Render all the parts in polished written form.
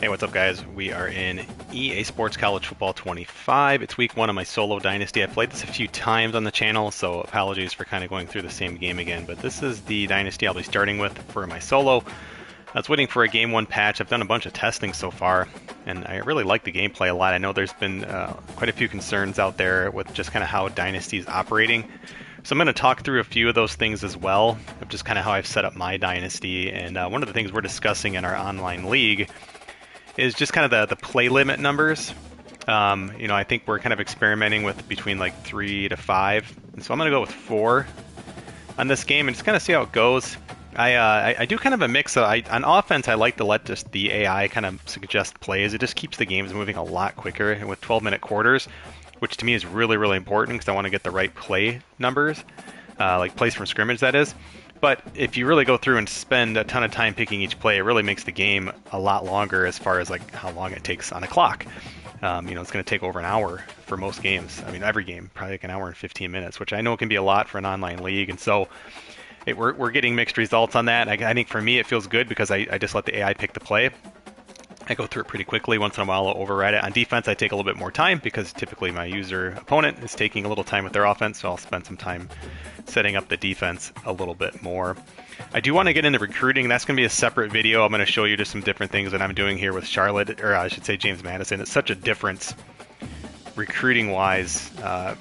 Hey, what's up, guys? We are in EA Sports College Football 25. It's week one of my solo Dynasty. I've played this a few times on the channel, so apologies for kind of going through the same game again. But this is the Dynasty I'll be starting with for my solo. I was waiting for a game one patch. I've done a bunch of testing so far, and I really like the gameplay a lot. I know there's been quite a few concerns out there with just kind of how Dynasty is operating. So I'm going to talk through a few of those things as well, of just kind of how I've set up my Dynasty. And one of the things we're discussing in our online league is just kind of the play limit numbers. I think we're kind of experimenting with between like 3 to 5. And so I'm going to go with 4 on this game and just kind of see how it goes. I do kind of a mix. On offense, I like to let just the AI kind of suggest plays. It just keeps the games moving a lot quicker and with 12-minute quarters, which to me is really, really important because I want to get the right play numbers, like plays from scrimmage, that is. But if you really go through and spend a ton of time picking each play, it really makes the game a lot longer as far as like how long it takes on a clock. It's going to take over an hour for most games. I mean, every game, probably like an hour and 15 minutes, which I know can be a lot for an online league. And so we're getting mixed results on that. I think for me, it feels good because I just let the AI pick the play. I go through it pretty quickly. Once in a while, I'll override it. On defense, I take a little bit more time because typically my user opponent is taking a little time with their offense, so I'll spend some time setting up the defense a little bit more. I do want to get into recruiting. That's going to be a separate video. I'm going to show you just some different things that I'm doing here with Charlotte, or I should say James Madison. It's such a difference recruiting-wise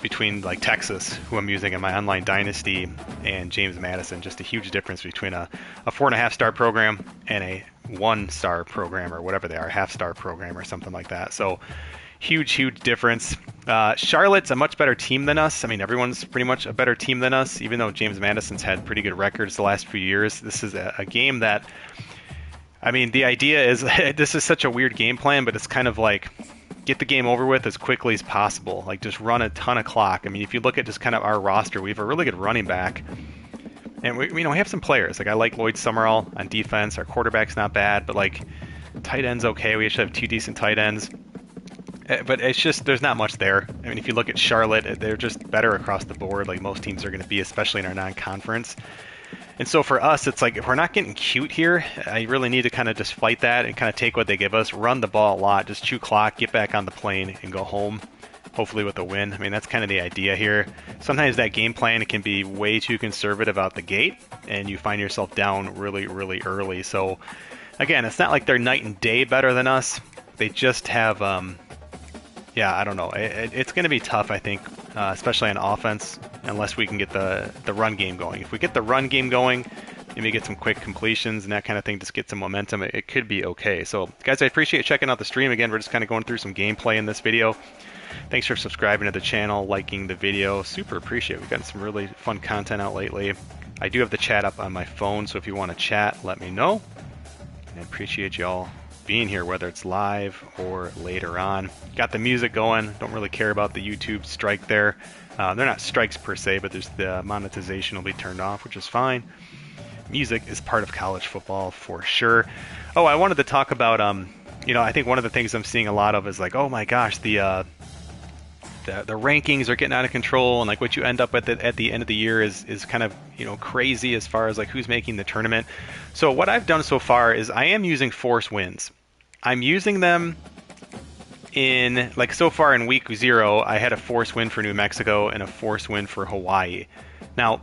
between like Texas, who I'm using in my online dynasty, and James Madison. Just a huge difference between a 4.5-star program and a 1-star program, or whatever they are, half-star program or something like that. So huge difference. Charlotte's a much better team than us. I mean, everyone's pretty much a better team than us, even though James Madison's had pretty good records the last few years. This is a game that, I mean, the idea is this is such a weird game plan, but it's kind of like get the game over with as quickly as possible. Like just run a ton of clock. I mean, if you look at just kind of our roster, we have a really good running back. And we have some players. Like I like Lloyd Summerall on defense. Our quarterback's not bad, but like tight end's okay. We actually have 2 decent tight ends. But it's just, there's not much there. I mean, if you look at Charlotte, they're just better across the board, like most teams are going to be, especially in our non-conference. And so for us, it's like, if we're not getting cute here, I really need to kind of just fight that and kind of take what they give us, run the ball a lot, just chew clock, get back on the plane, and go home, hopefully with a win. I mean, that's kind of the idea here. Sometimes that game plan can be way too conservative out the gate, and you find yourself down really, really early. So, again, it's not like they're night and day better than us. They just have, I don't know. It's going to be tough, I think, especially on offense, unless we can get the run game going. If we get the run game going, maybe get some quick completions and that kind of thing, just get some momentum, it could be okay. So, guys, I appreciate checking out the stream. Again, we're just kind of going through some gameplay in this video. Thanks for subscribing to the channel, liking the video. Super appreciate it. We've gotten some really fun content out lately. I do have the chat up on my phone, so if you want to chat, let me know. And I appreciate y'all being here, whether it's live or later on. Got the music going. Don't really care about the YouTube strike there. They're not strikes per se, but there's the monetization will be turned off, which is fine. Music is part of college football for sure. Oh, I wanted to talk about, I think one of the things I'm seeing a lot of is like, oh my gosh, the rankings are getting out of control, and like what you end up with at the end of the year is kind of crazy as far as like who's making the tournament. So what I've done so far is I am using force wins. I'm using them in, like, so far in week 0, I had a force win for New Mexico and a force win for Hawaii. Now,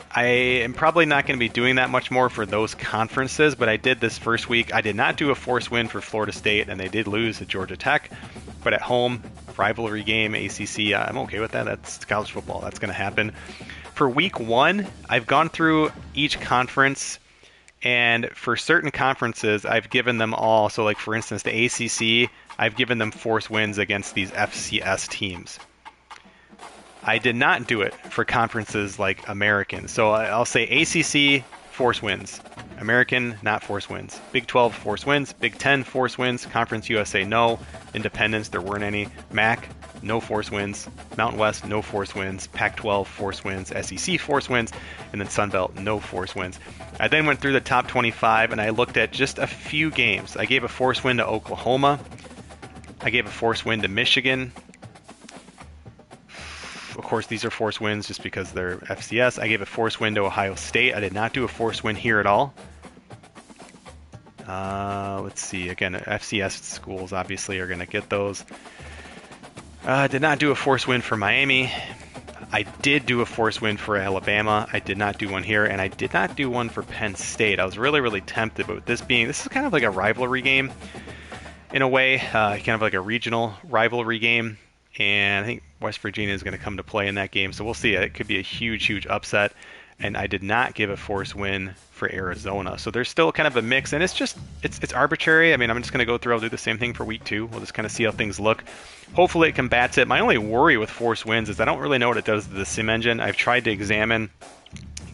I am probably not going to be doing that much more for those conferences, but I did this first week. I did not do a force win for Florida State, and they did lose at Georgia Tech. But at home, rivalry game, ACC, I'm okay with that. That's college football. That's going to happen. For week 1, I've gone through each conference, and for certain conferences, I've given them all. So, like, for instance, the ACC, I've given them force wins against these FCS teams. I did not do it for conferences like American. So I'll say ACC, force wins. American, not force wins. Big 12, force wins. Big 10, force wins. Conference USA, no. Independence, there weren't any. MAC, no force wins. Mountain West, no force wins. Pac-12, force wins. SEC, force wins. And then Sun Belt, no force wins. I then went through the top 25, and I looked at just a few games. I gave a force win to Oklahoma. I gave a force win to Michigan. Of course, these are force wins just because they're FCS. I gave a force win to Ohio State. I did not do a force win here at all. Let's see. Again, FCS schools obviously are going to get those. Did not do a force win for Miami. I did do a force win for Alabama. I did not do one here, and I did not do one for Penn State. I was really, really tempted, but this is kind of like a rivalry game in a way, kind of like a regional rivalry game, and I think West Virginia is going to come to play in that game, so we'll see. It could be a huge, huge upset, and I did not give a force win for Arizona, so there's still kind of a mix, and it's arbitrary. I mean, I'm just going to go through. I'll do the same thing for week 2. We'll just kind of see how things look. Hopefully it combats it. My only worry with force wins is I don't really know what it does to the sim engine. I've tried to examine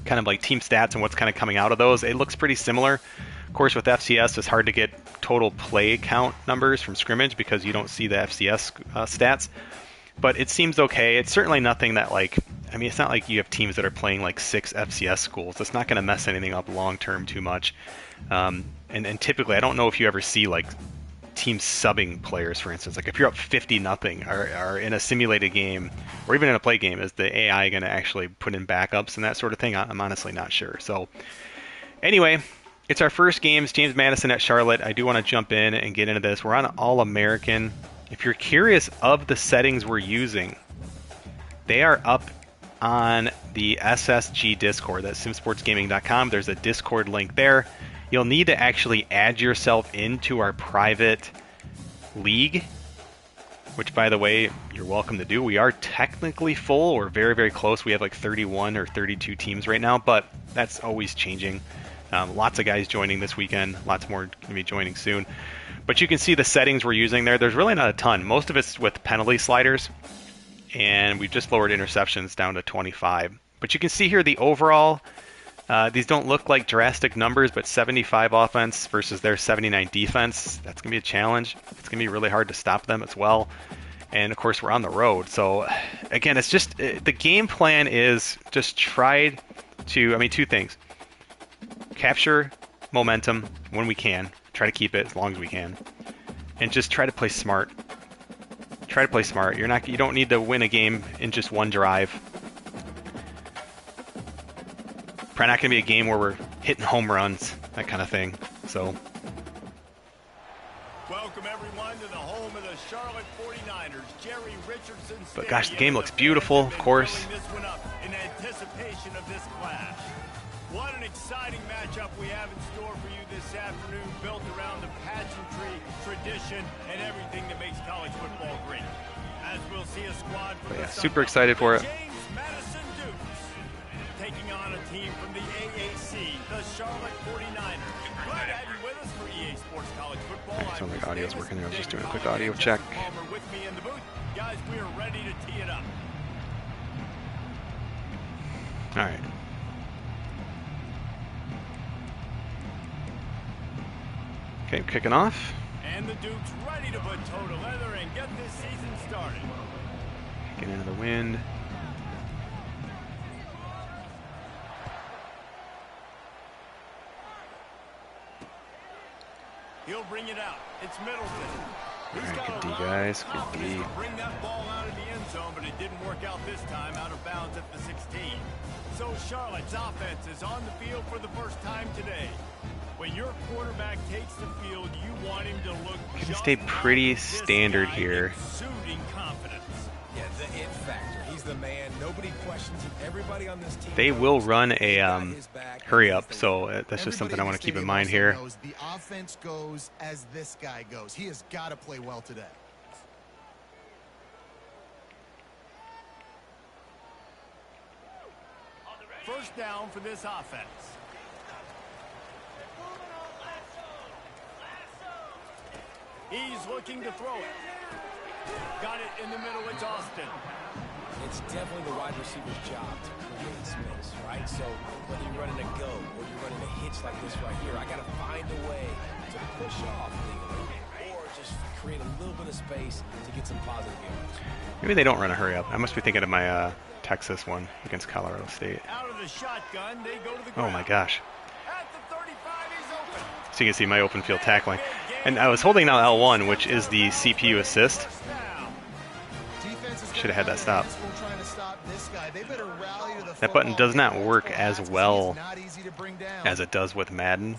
kind of like team stats and what's kind of coming out of those. It looks pretty similar. Of course, with FCS, it's hard to get total play count numbers from scrimmage because you don't see the FCS stats. But it seems okay. It's certainly nothing that it's not like you have teams that are playing like 6 FCS schools. It's not going to mess anything up long term too much. And typically, I don't know if you ever see like teams subbing players, for instance. Like if you're up 50-0 or in a simulated game or even in a play game, is the AI going to actually put in backups and that sort of thing? I'm honestly not sure. So anyway, it's our first games, James Madison at Charlotte. I do want to jump in and get into this. We're on All-American. If you're curious of the settings we're using, they are up on the SSG Discord. That's simsportsgaming.com. There's a Discord link there. You'll need to actually add yourself into our private league, which, by the way, you're welcome to do. We are technically full. We're very, very close. We have like 31 or 32 teams right now, but that's always changing. Lots of guys joining this weekend. Lots more going to be joining soon. But you can see the settings we're using there. There's really not a ton. Most of it's with penalty sliders, and we've just lowered interceptions down to 25. But you can see here the overall. These don't look like drastic numbers, but 75 offense versus their 79 defense. That's going to be a challenge. It's going to be really hard to stop them as well. And, of course, we're on the road. So, again, it's just the game plan is just try to, 2 things. Capture momentum when we can. Try to keep it as long as we can. And just try to play smart. Try to play smart. You don't need to win a game in just one drive. Probably not going to be a game where we're hitting home runs, that kind of thing. So, welcome everyone to the home of the Charlotte 49ers. Jerry Richardson. But gosh, the game looks beautiful, of course. This one up in anticipation of this clash. What an exciting matchup we have in store for you this afternoon, built around the pageantry, tradition, and everything that makes college football great. As we'll see a squad from the super excited for it. James Madison taking on a team from the AAC, the Charlotte 49ers. Glad to have you with us for EA Sports College Football. It sounds like audio's working. I was just doing a quick audio check. With me in the booth. Guys, we are ready to tee it up. All right. Okay, kicking off. And the Duke's ready to put toe to leather and get this season started. Get into the wind. He'll bring it out. It's Middleton. All right, good D, guys. Good D. Bring that ball out of the end zone, but it didn't work out this time, out of bounds at the 16. So Charlotte's offense is on the field for the first time today. When your quarterback takes the field, you want him to look Going to stay pretty standard here. Exuding confidence. Yeah, the it factor. He's the man. Nobody questions him. Everybody on this team. They will run a hurry up, so that's just something I want to keep in mind here. The offense goes as this guy goes. He has got to play well today. First down for this offense. He's looking to throw it. Got it in the middle. It's Austin. It's definitely the wide receiver's job to create space, right? So whether you're running a go or you're running a hitch like this right here, I got to find a way to push off legally or just create a little bit of space to get some positive yards. Maybe they don't run a hurry up. I must be thinking of my Texas one against Colorado State. Out of the shotgun, they go to the ground. Oh my gosh. At the 35, he's open. So you can see my open field tackling. And I was holding down L1, which is the CPU assist. Should have had that stop. That button does not work as well as it does with Madden.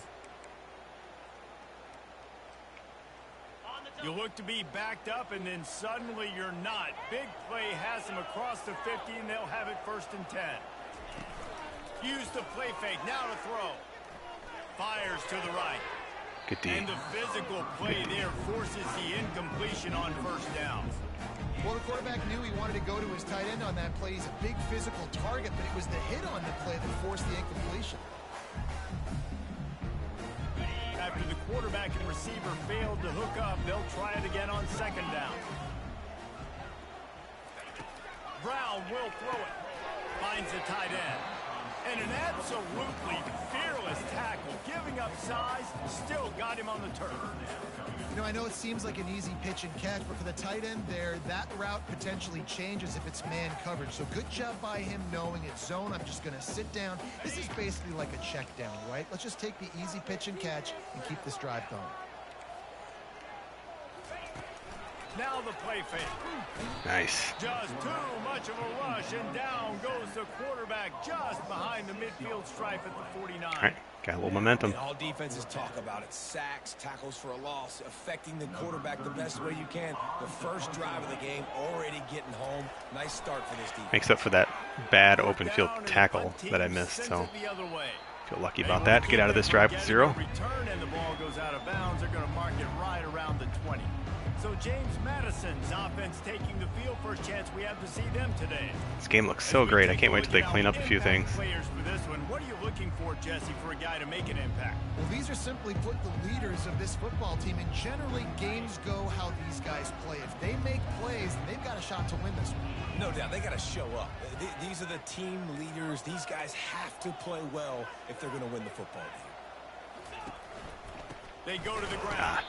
You look to be backed up, and then suddenly you're not. Big play has them across the 50, and they'll have it 1st and 10. Use the play fake. Now to throw. Fires to the right. Good D. And the physical play there forces the incompletion on 1st down. Well, the quarterback knew he wanted to go to his tight end on that play. He's a big physical target, but it was the hit on the play that forced the incompletion. After the quarterback and receiver failed to hook up, they'll try it again on 2nd down. Brown will throw it. Finds the tight end. And an absolutely fearless tackle. Giving up size, still got him on the turf. You know, I know it seems like an easy pitch and catch, but for the tight end there, that route potentially changes if it's man coverage. So good job by him knowing it's zone. I'm just going to sit down. This is basically like a check down, right? Let's just take the easy pitch and catch and keep this drive going. Now the play fake. Nice. Just too much of a rush, and down goes the quarterback just behind the midfield stripe at the 49. All right, got a little momentum. And all defenses talk about it. Sacks, tackles for a loss, affecting the quarterback the best way you can. The first drive of the game, already getting home. Nice start for this defense. Makes up for that bad open field tackle that I missed, so feel lucky about that to get out of this drive with 0. Return, and the ball goes out of bounds. They're going to mark it right around the 20. So James Madison's offense taking the field. First chance we have to see them today. This game looks so great. I can't wait till they clean up a few things. Players for this one. What are you looking for, Jesse, for a guy to make an impact? Well, these are simply put the leaders of this football team, and generally games go how these guys play. If they make plays, then they've got a shot to win this one. No doubt, they got to show up. These are the team leaders. These guys have to play well if they're going to win the football game. They go to the ground.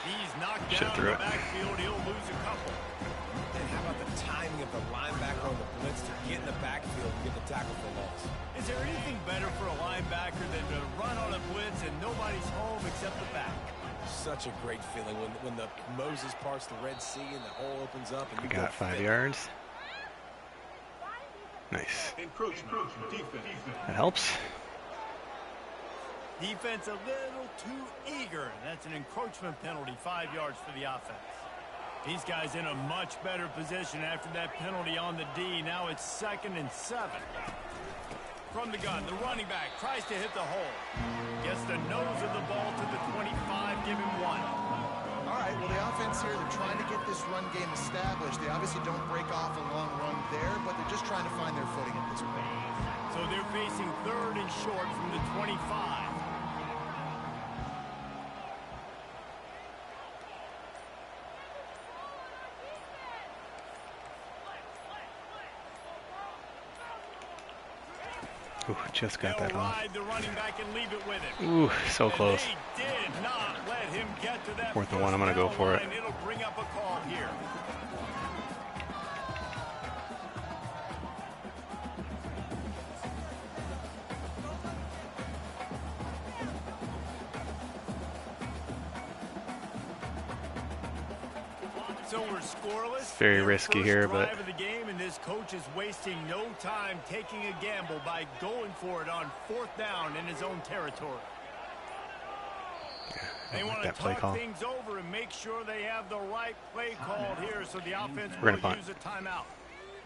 He's knocked down in the backfield. He'll lose a couple. And how about the timing of the linebacker on the blitz to get in the backfield and get the tackle for loss? Is there anything better for a linebacker than to run on a blitz and nobody's home except the back? Such a great feeling when the Moses parts the Red Sea and the hole opens up. And you got 5 yards. Nice. That helps. Defense a little too eager. That's an encroachment penalty, 5 yards for the offense. These guys in a much better position after that penalty on the D. Now it's 2nd and 7. From the gun, the running back tries to hit the hole. Gets the nose of the ball to the 25, give him 1. All right, well, the offense here, they're trying to get this run game established. They obviously don't break off a long run there, but they're just trying to find their footing at this point. So they're facing 3rd and short from the 25. Ooh, just got that off. The running back and leave it with it. Ooh, so close. They did not let him get to that 4th and 1, I'm going to go for it. It'll bring up a call here. So we're scoreless. Very risky here, but of the game, and this coach is wasting no time taking a gamble by going for it on 4th down in his own territory. They want to talk things over and make sure they have the right play called here, so the offense will use a timeout.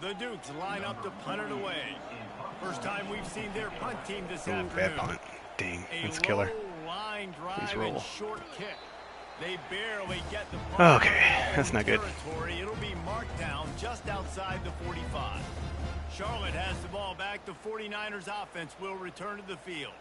The Dukes line up to punt it away. First time we've seen their punt team this afternoon. Bad punt. Dang, that's killer. Line drive. Please roll. And short kick. They barely get the punt. Okay, that's not good. It'll be marked down just outside the 45. Charlotte has the ball back. The 49ers offense will return to the field.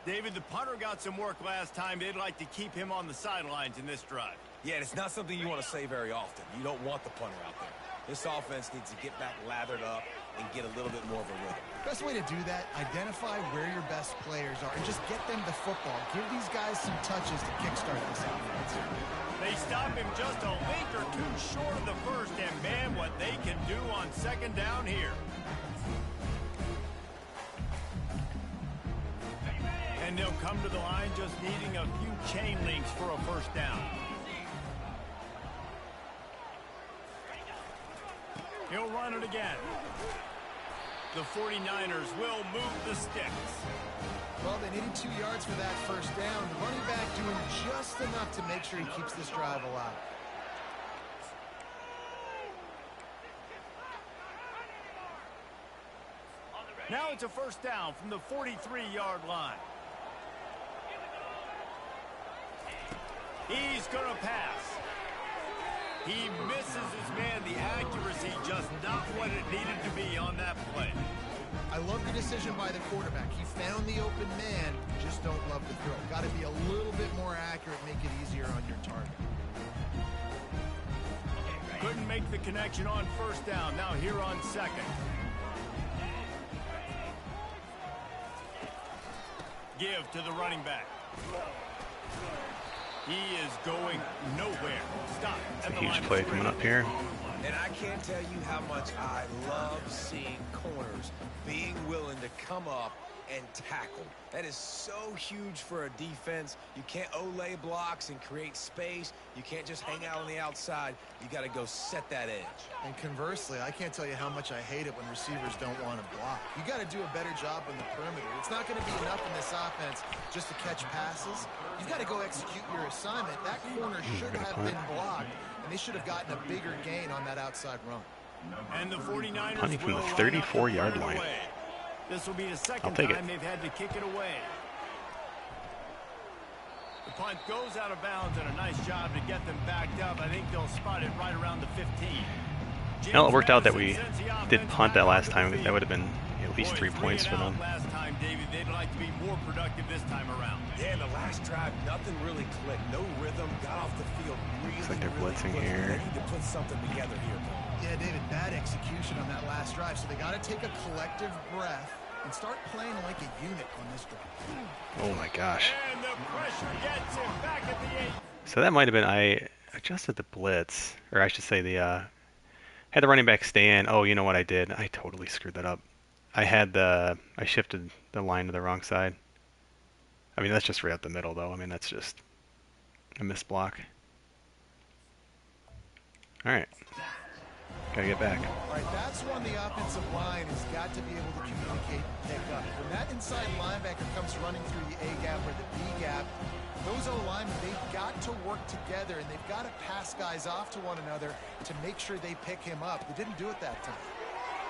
David, the punter got some work last time. They'd like to keep him on the sidelines in this drive. Yeah, it's not something you want to say very often. You don't want the punter out there. This offense needs to get back lathered up and get a little bit more of a rhythm. Best way to do that, identify where your best players are and just get them the football. Give these guys some touches to kickstart this offense. They stop him just a link or two short of the first, and man, what they can do on 2nd down here. And they'll come to the line just needing a few chain links for a 1st down. He'll run it again. The 49ers will move the sticks. Well, they needed 2 yards for that 1st down. The running back doing just just enough to make sure he keeps this drive alive. Now it's a first down from the 43-yard line. He's going to pass. He misses his man. The accuracy just not what it needed to be on that play. I love the decision by the quarterback. He found the open man, just don't love the throw. Got to be a little bit more accurate, make it easier on your target. Couldn't make the connection on first down. Now here on second. Give to the running back. He is going nowhere. Stop. It's a huge play coming up here. And I can't tell you how much I love seeing corners being willing to come up and tackle. That is so huge for a defense. You can't olay blocks and create space. You can't just hang out on the outside. You got to go set that edge. And conversely, I can't tell you how much I hate it when receivers don't want to block. You got to do a better job in the perimeter. It's not going to be enough in this offense just to catch passes. You've got to go execute your assignment. That corner should have been blocked, and they should have gotten a bigger gain on that outside run. And the 49ers Punting from the will 34-yard line. This will be the second take time it. they've had to kick it away. The punt goes out of bounds, and a nice job to get them backed up. I think they'll spot it right around the 15. Well, it worked out that we Madison sends the did offense punt that back last onto time. the That would have been at least 3 Boy, points for 3 and them. out last time, David. They'd like to be more productive this time around. Yeah, in the last drive, nothing really clicked. No rhythm. Got off the field really, Looks like they're really blitzing quickly. here. They need to put something together here. Yeah, David, bad execution on that last drive, so they got to take a collective breath and start playing like a unit on this drive. Oh my gosh. And the pressure gets him back at the 8. So that might have been, I adjusted the blitz, or I should say had the running back stay in. Oh, you know what I did? I totally screwed that up. I shifted the line to the wrong side. I mean, that's just right up the middle, though. I mean, that's just a missed block. All right. Gotta get back. All right, that's when the offensive line has got to be able to communicate and pick up. When that inside linebacker comes running through the A gap or the B gap, those O-linemen, they've got to work together, and they've got to pass guys off to one another to make sure they pick him up. They didn't do it that time.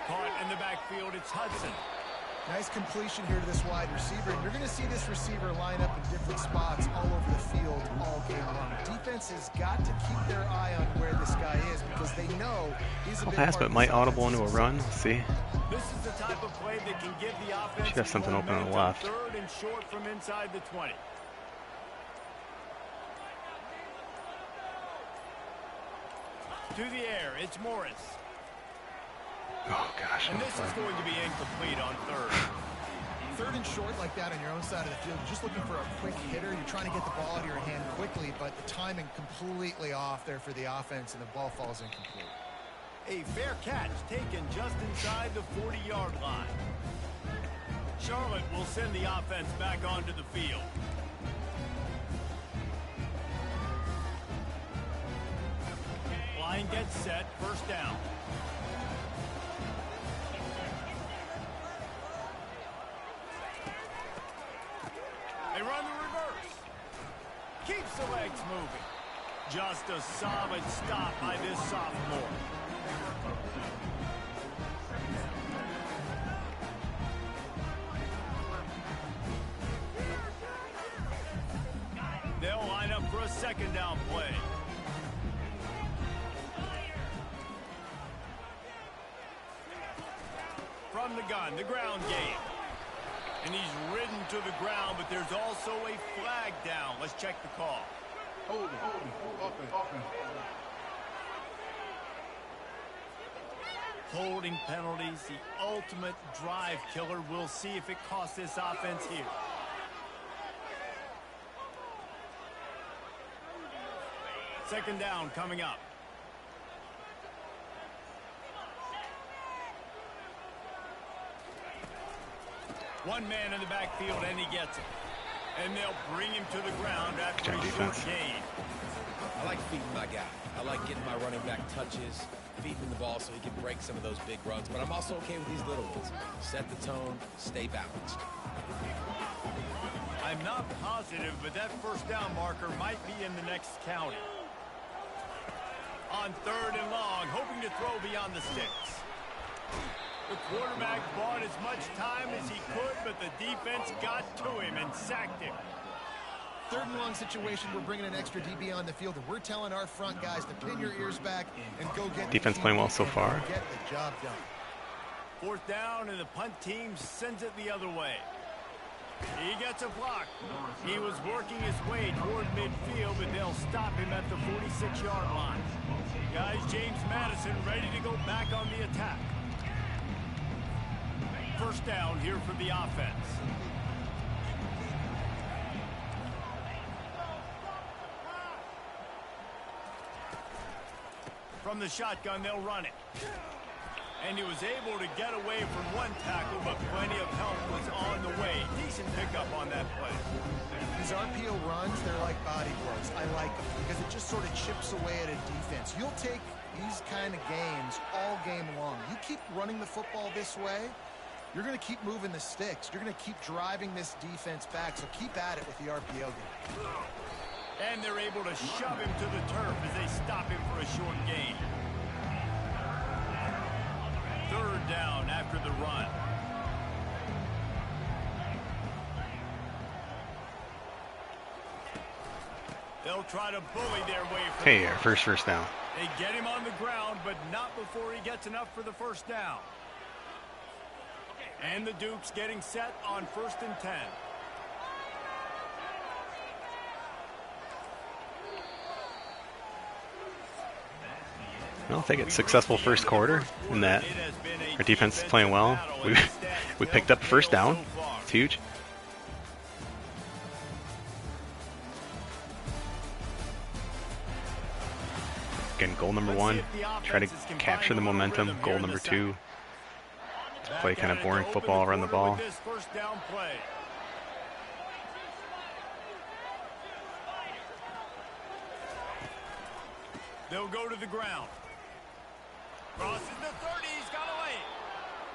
Caught in the backfield, it's Hudson. Nice completion here to this wide receiver, and you're going to see this receiver line up in different spots all over the field all game long. Defense has got to keep their eye on where this guy is because they know he's a I'll big pass, part but of might this audible offense. into a run. Let's see. This is the type of play that can give the offense Should have something open on the momentum. left. Third and short from inside the 20. To the air, it's Morris. Oh gosh. And this is going to be incomplete on third. Third and short like that on your own side of the field, you're just looking for a quick hitter. You're trying to get the ball out of your hand quickly, but the timing completely off there for the offense, and the ball falls incomplete. A fair catch taken just inside the 40-yard line. Charlotte will send the offense back onto the field. Line gets set, first down. They run the reverse. Keeps the legs moving. Just a solid stop by this sophomore. They'll line up for a second down play. From the gun, the ground game. And he's ridden to the ground, but there's also a flag down. Let's check the call. Holding penalties, the ultimate drive killer. We'll see if it costs this offense here. Second down coming up. One man in the backfield, and he gets it. And they'll bring him to the ground after a short gain. I like feeding my guy. I like getting my running back touches, feeding him the ball so he can break some of those big runs. But I'm also okay with these little ones. Set the tone, stay balanced. I not positive, but that first down marker might be in the next county. On 3rd and long, hoping to throw beyond the sticks. The quarterback bought as much time as he could, but the defense got to him and sacked him. 3rd and long situation, we're bringing an extra DB on the field, and we're telling our front guys to pin your ears back and go get defense playing well so far. Get the job done. 4th down, and the punt team sends it the other way. He gets a block. He was working his way toward midfield, but they'll stop him at the 46-yard line. Guys, James Madison ready to go back on the attack. 1st down here for the offense. From the shotgun, they'll run it. And he was able to get away from one tackle, but plenty of help was on the way. Decent pickup on that play. These RPO runs, they're like body blows. I like them because it just sort of chips away at a defense. You'll take these kind of games all game long. You keep running the football this way, you're going to keep moving the sticks. You're going to keep driving this defense back, so keep at it with the RPO game. And they're able to shove him to the turf as they stop him for a short gain. 3rd down after the run. They'll try to bully their way for Hey, our first down. They get him on the ground, but not before he gets enough for the 1st down. And the Dukes getting set on 1st and 10. Well, I think it's successful first quarter in that our defense is playing well. We picked up a 1st down. It's huge. Again, goal number 1, try to capture the momentum. Goal number 2, to play kind of boring football, run the ball. They'll go to the ground. Crosses the 30, he's got away.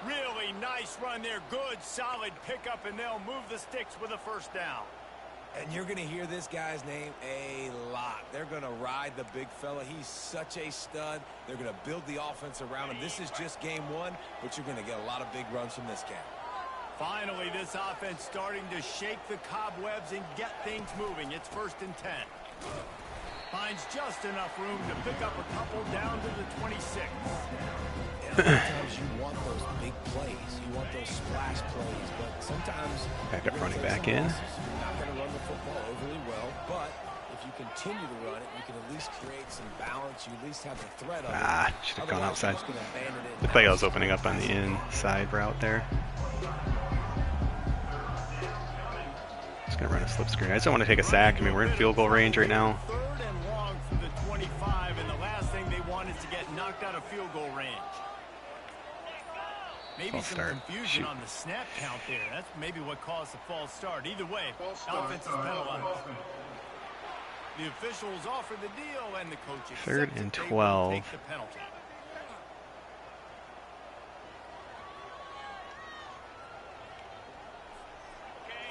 Really nice run there, good solid pickup, and they'll move the sticks with a 1st down. And you're going to hear this guy's name a lot. They're going to ride the big fella. He's such a stud. They're going to build the offense around him. This is just game 1, but you're going to get a lot of big runs from this guy. Finally, this offense starting to shake the cobwebs and get things moving. It's 1st and 10. Finds just enough room to pick up a couple down to the 26. Sometimes you want those big plays. You want those splash plays, but sometimes Backup running back in. You're not going to run the football overly well, but if you continue to run it, you can at least create some balance. You at least have the threat of it. Should have gone outside. Otherwise, you're just gonna abandon it. The play I was opening up on the inside route there. Just going to run a slip screen. I just don't want to take a sack. I mean, we're in field goal range right now. 3rd and long from the 25, and the last thing they want is to get knocked out of field goal range. Maybe some confusion on the snap count there. That's maybe what caused the false start. Either way, offense is penalized. The officials offer the deal, and the coach accepts 3rd and it. They will 12. take the penalty.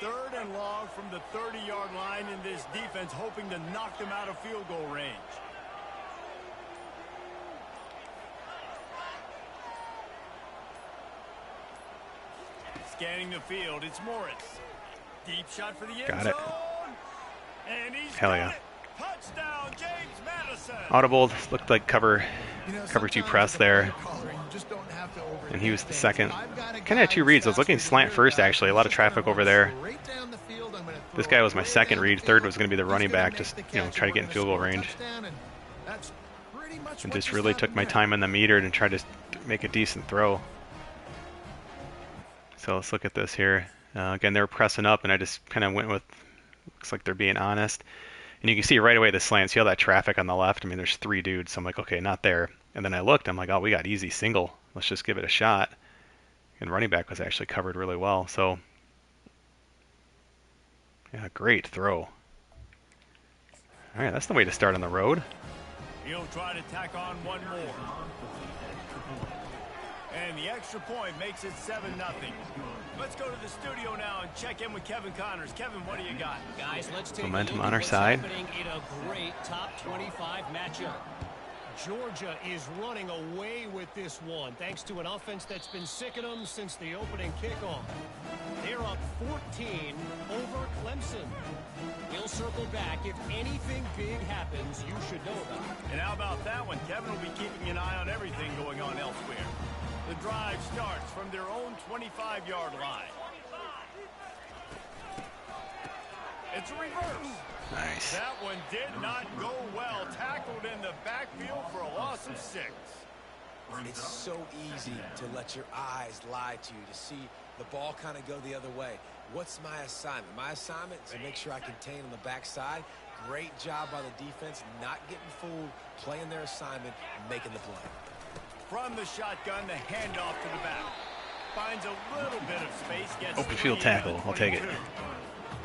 Third and long from the 30-yard line, and this defense hoping to knock them out of field goal range. Scanning the field, it's Morris. Deep shot for the end Got zone. it. And he's Hell got yeah. it. Touchdown, James Madison. Audible looked like cover 2 press there. And he was the second. Kind of had 2 reads. I was looking slant first, actually. A lot of traffic over there. This guy was my second read. 3rd was going to be the running back, just, try to get in field goal range. And just really took my time on the meter and tried to make a decent throw. So let's look at this here. Again, they were pressing up, and I just kind of went with, looks like they're being honest. And you can see right away the slant. See all that traffic on the left? I mean, there's 3 dudes. So I'm like, okay, not there. And then I looked. I'm like, oh, we got easy single. Let's just give it a shot. And running back was actually covered really well. So, yeah, great throw. All right, that's the way to start on the road. He'll try to tack on one more. And the extra point makes it 7-0. Let's go to the studio now and check in with Kevin Connors. Kevin, what do you got? Guys, let's take Momentum a look on at our what's side. happening in a great top 25 matchup. Georgia is running away with this one thanks to an offense that's been sicking them since the opening kickoff. They're up 14 over Clemson. We'll circle back. If anything big happens, you should know about it. And how about that one? Kevin will be keeping an eye on everything going on elsewhere. The drive starts from their own 25-yard line. It's a reverse. Nice. That one did not go well. Tackled in the backfield for a loss of 6. It's so easy to let your eyes lie to you, to see the ball kind of go the other way. What's my assignment? My assignment is to make sure I contain on the backside. Great job by the defense, not getting fooled, playing their assignment, making the play. From the shotgun, the handoff to the back. Finds a little bit of space. Gets Open field tackle. I'll take it.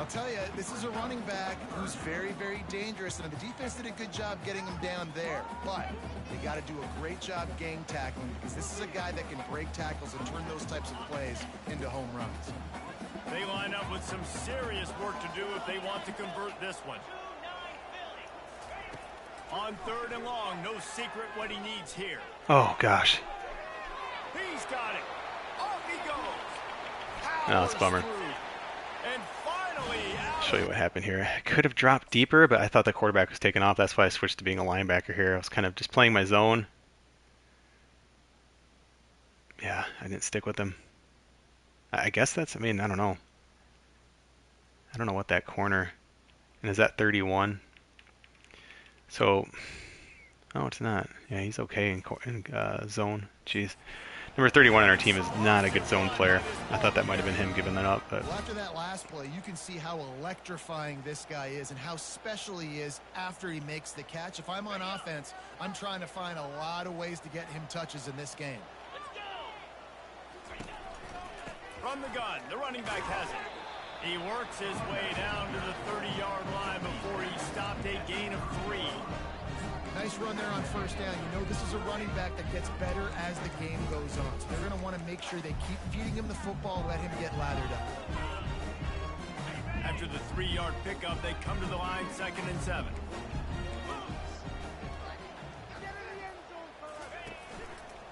I'll tell you, this is a running back who's very, very dangerous, and the defense did a good job getting him down there. But they got to do a great job gang tackling, because this is a guy that can break tackles and turn those types of plays into home runs. They line up with some serious work to do if they want to convert this one. On 3rd and long, no secret what he needs here. Oh, gosh. He's got it. Off he goes. No, it's a bummer. And finally, Show you what happened here. I could have dropped deeper, but I thought the quarterback was taking off. That's why I switched to being a linebacker here. I was kind of just playing my zone. Yeah, I didn't stick with him. I guess that's, I mean, I don't know. I don't know what that corner, and is that 31? So, oh, it's not. Yeah, he's okay in zone. Jeez. Number 31 on our team is not a good zone player. I thought that might have been him giving that up. But well, after that last play, you can see how electrifying this guy is and how special he is after he makes the catch. If I'm on offense, I'm trying to find a lot of ways to get him touches in this game. from the gun, the running back has it. He works his way down to the 30-yard line before he stopped a gain of 3. Nice run there on first down. You know this is a running back that gets better as the game goes on. So they're going to want to make sure they keep feeding him the football and let him get lathered up. After the 3-yard pickup, they come to the line, 2nd and 7.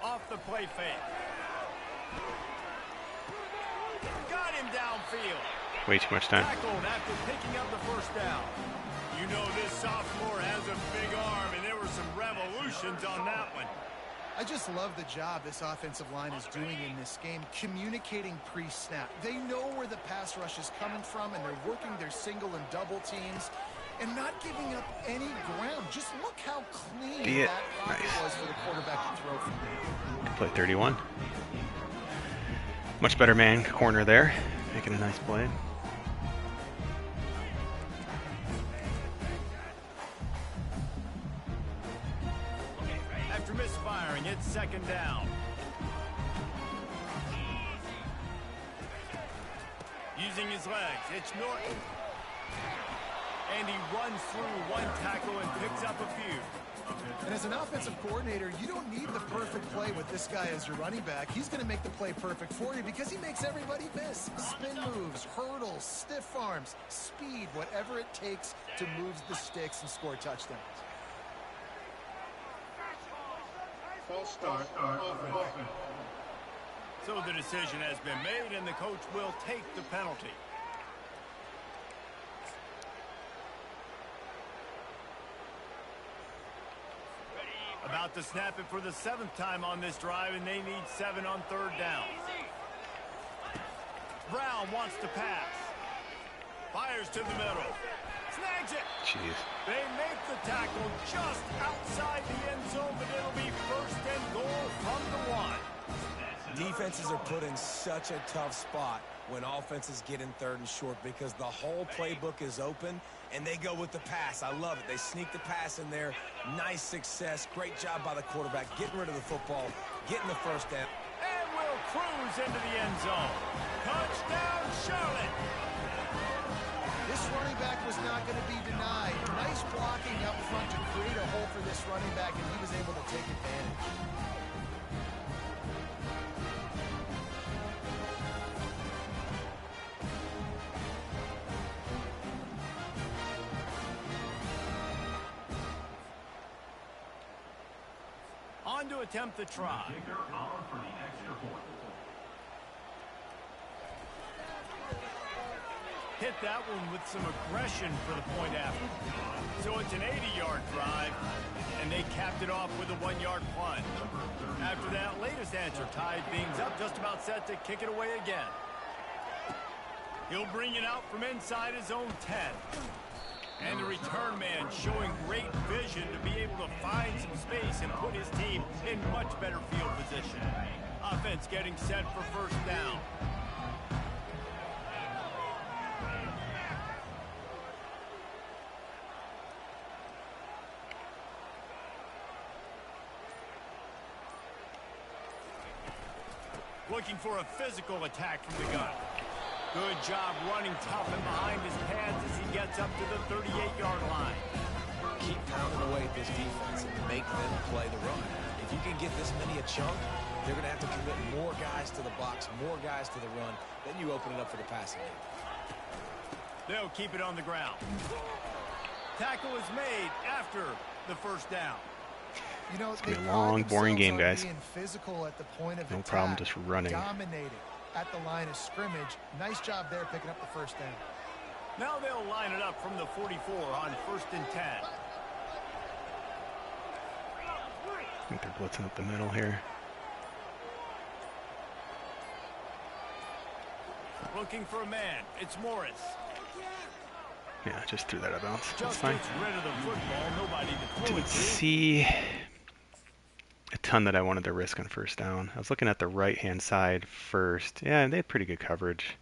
Off the play fake. Got him downfield. Way too much time. Tackled after picking up the first down. You know this sophomore has a big arm, and there were some revolutions on that one. I just love the job this offensive line is doing in this game, communicating pre-snap. They know where the pass rush is coming from, and they're working their single and double teams and not giving up any ground. Just look how clean that pocket was for the quarterback to throw from. Play 31. Much better man corner there, making a nice play. After misfiring, it's 2nd down. Using his legs, it's Norton. And he runs through one tackle and picks up a few. And as an offensive coordinator, you don't need the perfect play with this guy as your running back. He's going to make the play perfect for you because he makes everybody miss. Spin moves, hurdles, stiff arms, speed, whatever it takes to move the sticks and score touchdowns. False start offense. So the decision has been made, and the coach will take the penalty. About to snap it for the 7th time on this drive, and they need 7 on 3rd down. Brown wants to pass. Fires to the middle. Snags it. Jeez. They make the tackle just outside the end zone, but it'll be 1st and goal from the 1. Defenses are put in such a tough spot when offenses get in 3rd and short because the whole playbook is open and they go with the pass. I love it. They sneak the pass in there. Nice success. Great job by the quarterback getting rid of the football, getting the 1st down. And will cruise into the end zone. Touchdown, Charlotte. This running back was not going to be denied. Nice blocking up front to create a hole for this running back, and he was able to take advantage. on to attempt the try. Hit that one with some aggression for the point after. So it's an 80-yard drive, and they capped it off with a 1-yard plunge. After that latest answer tied things up, just about set to kick it away again. He'll bring it out from inside his own 10. And the return man showing great vision to be able to find some space and put his team in much better field position. Offense getting set for first down. Looking for a physical attack from the gun. Good job running tough and behind his pads as he gets up to the 38-yard line. Keep pounding away at this defense and make them play the run. If you can get this many a chunk, they're going to have to commit more guys to the box, more guys to the run. Then you open it up for the passing game. They'll keep it on the ground. Tackle is made after the first down. You know, It's going to be a long, boring game, guys. Physical at the point of No attack, problem just running. Dominating at the line of scrimmage. Nice job there picking up the first down. Now they'll line it up from the 44 on 1st and 10. I think they're blitzing up the middle here. Looking for a man. It's Morris. Yeah, just threw that out of bounds. That's Just fine. gets rid of the football. Nobody to throw it Didn't to. see a ton that I wanted to risk on first down. I was looking at the right-hand side first. Yeah, they had pretty good coverage.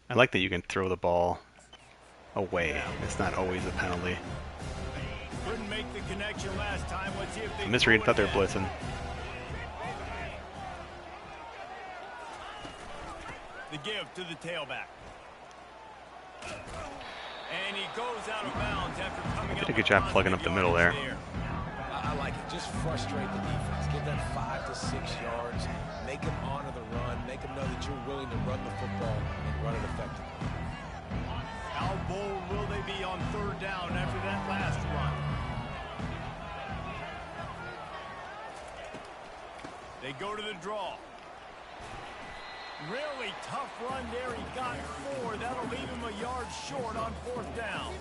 I like that you can throw the ball away. It's not always a penalty. Couldn't make the connection last time. Let's see if they Misread, thought they were throw it blitzing. The give to the tailback. And he goes out of bounds after coming Did up a good with job plugging up the middle there. I like it. Just frustrate the defense. Give them 5 to 6 yards. Make them honor the run. Make them know that you're willing to run the football and run it effectively. How bold will they be on 3rd down after that last run? They go to the draw. Really tough run there. He got 4. That'll leave him a yard short on 4th down.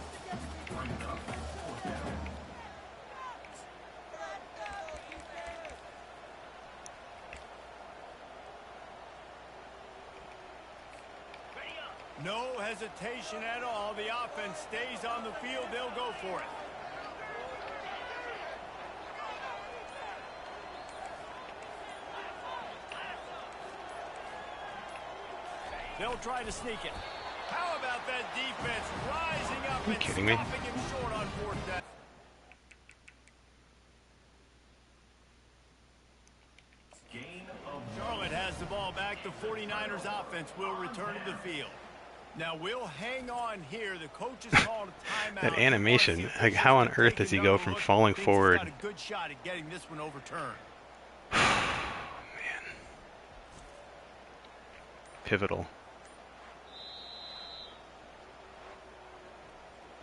No hesitation at all. The offense stays on the field. They'll go for it. They'll try to sneak it. How about that defense rising up and kidding me? stopping him short on 4th down? Charlotte has the ball back. The 49ers offense will return to the field. Now we'll hang on here. The coach has called a timeout. That animation, like how on earth does he go from falling forward? Got a good shot at getting this one overturned. Man. Pivotal.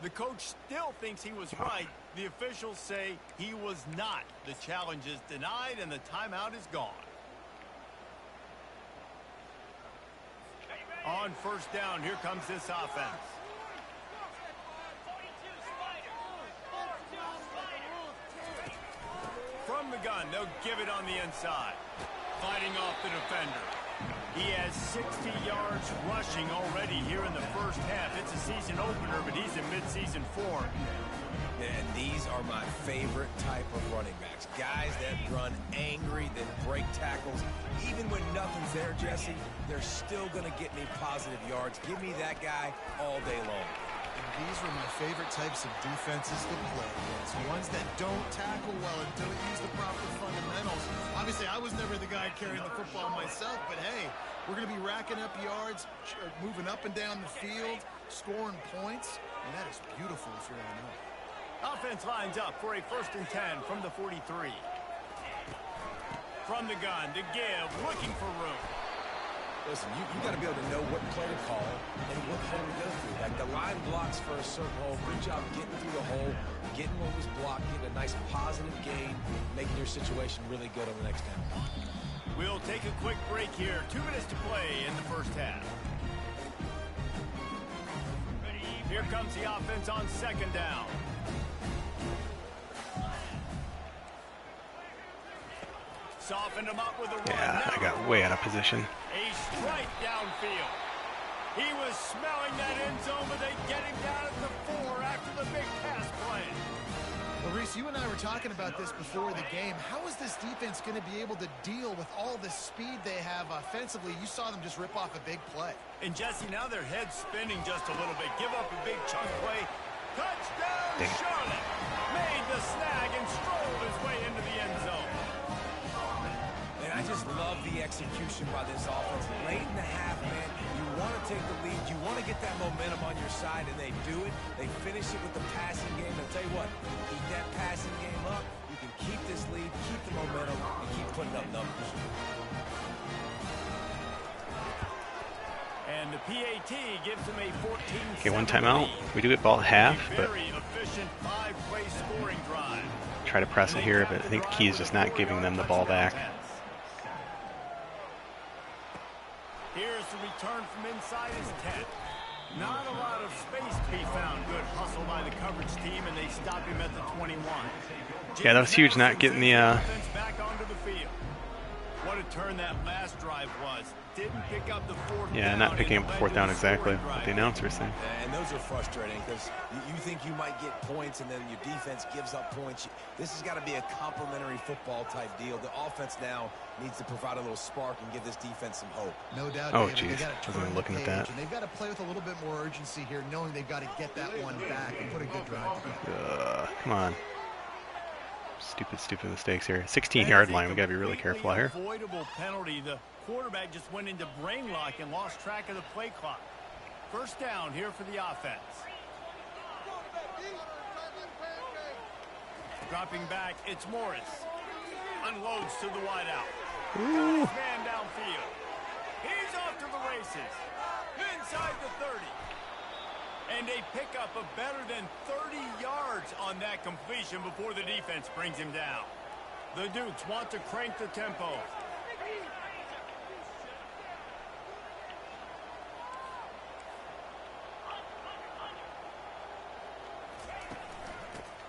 The coach still thinks he was right. The officials say he was not. The challenge is denied and the timeout is gone. On 1st down, here comes this offense. From the gun, they'll give it on the inside. Fighting off the defender. He has 60 yards rushing already here in the first half. It's a season opener, but he's in mid-season form. And these are my favorite type of running backs. Guys that run angry, that break tackles. Even when nothing's there, Jesse, they're still going to get me positive yards. Give me that guy all day long. And these were my favorite types of defenses to play against. Ones that don't tackle well and don't use the proper fundamentals. Obviously, I was never the guy carrying the football myself, but hey, we're going to be racking up yards, moving up and down the field, scoring points, and that is beautiful if you're on it. Offense lines up for a 1st and 10 from the 43. From the gun, to give, looking for room. Listen, you got to be able to know what play to call and what hole to go through. Like the line blocks for a certain hole. Good job getting through the hole, getting what was blocked, getting a nice positive gain, making your situation really good on the next down. We'll take a quick break here. 2 minutes to play in the first half. Here comes the offense on second down. Softened him up with a run. Yeah, I got way out of position. A strike downfield. He was smelling that end zone, but they get him down at the 4 after the big pass play. Well, Reese, you and I were talking about this before the game. How is this defense going to be able to deal with all the speed they have offensively? You saw them just rip off a big play. And Jesse, now their head's spinning just a little bit. Give up a big chunk play. Touchdown, Charlotte. Made the snag and strolled his way into the end zone. And I just love the execution by this offense. Late in the half, man, you want to take the lead. You want to get that momentum on your side, and they do it. They finish it with the passing game. I'll tell you what, keep that passing game up. You can keep this lead, keep the momentum, and keep putting up numbers. And the PAT gives him a 14-7 Okay, one timeout. We do get ball at half, but very efficient 5-play scoring drive. try to press it here, but I think the key is just not giving them the ball back. Here's the return from inside his 10. Not a lot of space to be found. Good hustle by the coverage team, and they stop him at the 21. Yeah, that was huge not getting the Offense back onto the field. What a turn that last drive was. Didn't pick up the fourth yeah, down not picking and up the led fourth to down the exactly scoring what the drive. announcer was saying. And those are frustrating because you think you might get points and then your defense gives up points. This has got to be a complementary football type deal. The offense now needs to provide a little spark and give this defense some hope. No doubt. Oh, David. They geez. gotta Wasn't even turn looking the at that. page, and they've got to play with a little bit more urgency here, knowing they've got to get that one back and put a good drive together. Come on. Stupid mistakes here. 16-yard line. We got to be really careful out here. Avoidable penalty. The quarterback just went into brain lock and lost track of the play clock. First down here for the offense. Dropping back, it's Morris. Unloads to the wideout. Man downfield. He's off to the races. Inside the 30. And a pickup of better than 30 yards on that completion before the defense brings him down. The Dukes want to crank the tempo.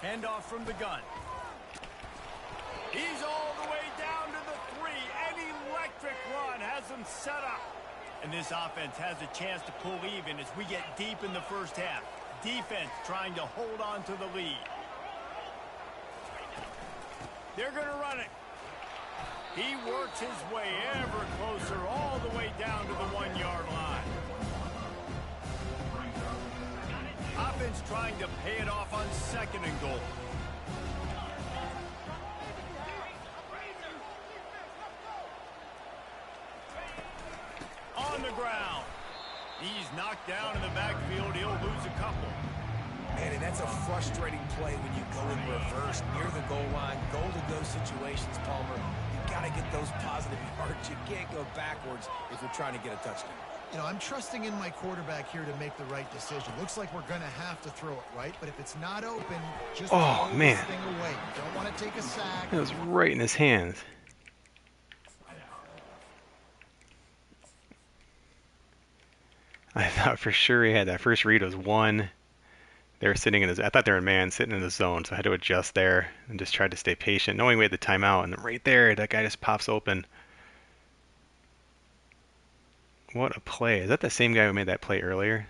Handoff from the gun. He's all the way down to the 3. An electric run has him set up. And this offense has a chance to pull even as we get deep in the first half. Defense trying to hold on to the lead. They're going to run it. He works his way ever closer all the way down to the 1-yard line. Offense trying to pay it off on 2nd and goal. On the ground. He's knocked down in the backfield. He'll lose a couple. Man, and that's a frustrating play when you go in reverse near the goal line. Goal-to-go situations, Palmer. You've got to get those positive yards. You can't go backwards if you're trying to get a touchdown. You know, I'm trusting in my quarterback here to make the right decision. Looks like we're going to have to throw it, right? But if it's not open, just throw this thing away. You don't want to take a sack. It was right in his hands. I thought for sure he had that. First read was 1. They were sitting in his. I thought they were in man, sitting in the zone, so I had to adjust there and just tried to stay patient, knowing we had the timeout. And right there, that guy just pops open. What a play! Is that the same guy who made that play earlier?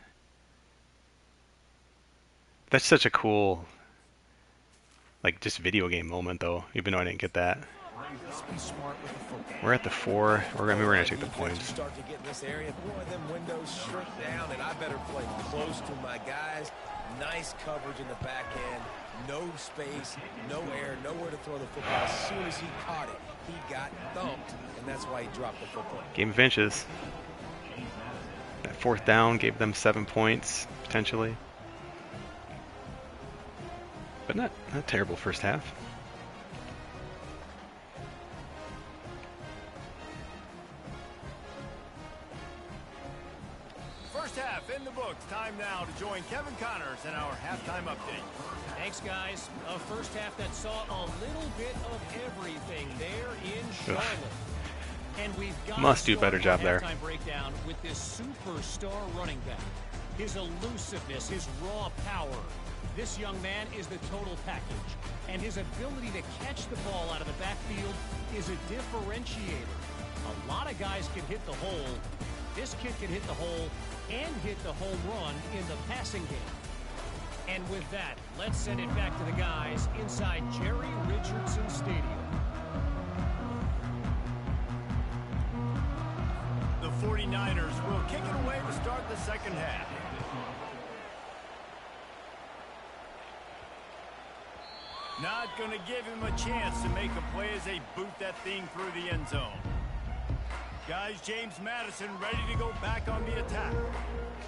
That's such a cool, like, just video game moment, though. Even though I didn't get that. Just be smart with the football. We're at the 4. We're gonna take the points. You start to get in this area, boy, them windows shrink down, and I better play close to my guys. Nice coverage in the back end. No space, no air, nowhere to throw the football. As soon as he caught it, he got thumped, and that's why he dropped the football. Game of inches. That 4th down gave them 7 points, potentially. But not terrible first half. It's time now to join Kevin Connors in our halftime update. Thanks, guys. A first half that saw a little bit of everything there in Charlotte. And we've got Must do a better job there. Halftime breakdown with this superstar running back. His elusiveness, his raw power. This young man is the total package. And his ability to catch the ball out of the backfield is a differentiator. A lot of guys can hit the hole. This kid can hit the hole and hit the home run in the passing game. And with that, let's send it back to the guys inside Jerry Richardson Stadium. The 49ers will kick it away to start the second half. Not going to give him a chance to make a play as they boot that thing through the end zone. Guys, James Madison ready to go back on the attack.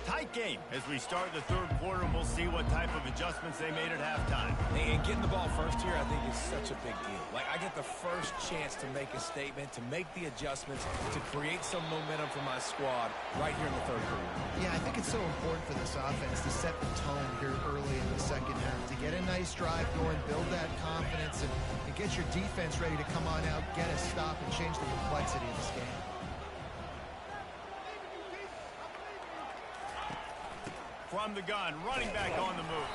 Tight game as we start the third quarter, and we'll see what type of adjustments they made at halftime. And getting the ball first here, I think, is such a big deal. Like, I get the first chance to make a statement, to make the adjustments, to create some momentum for my squad right here in the third quarter. Yeah, I think it's so important for this offense to set the tone here early in the second half, to get a nice drive going, build that confidence, and get your defense ready to come on out, get a stop, and change the complexity of this game. From the gun, running back on the move.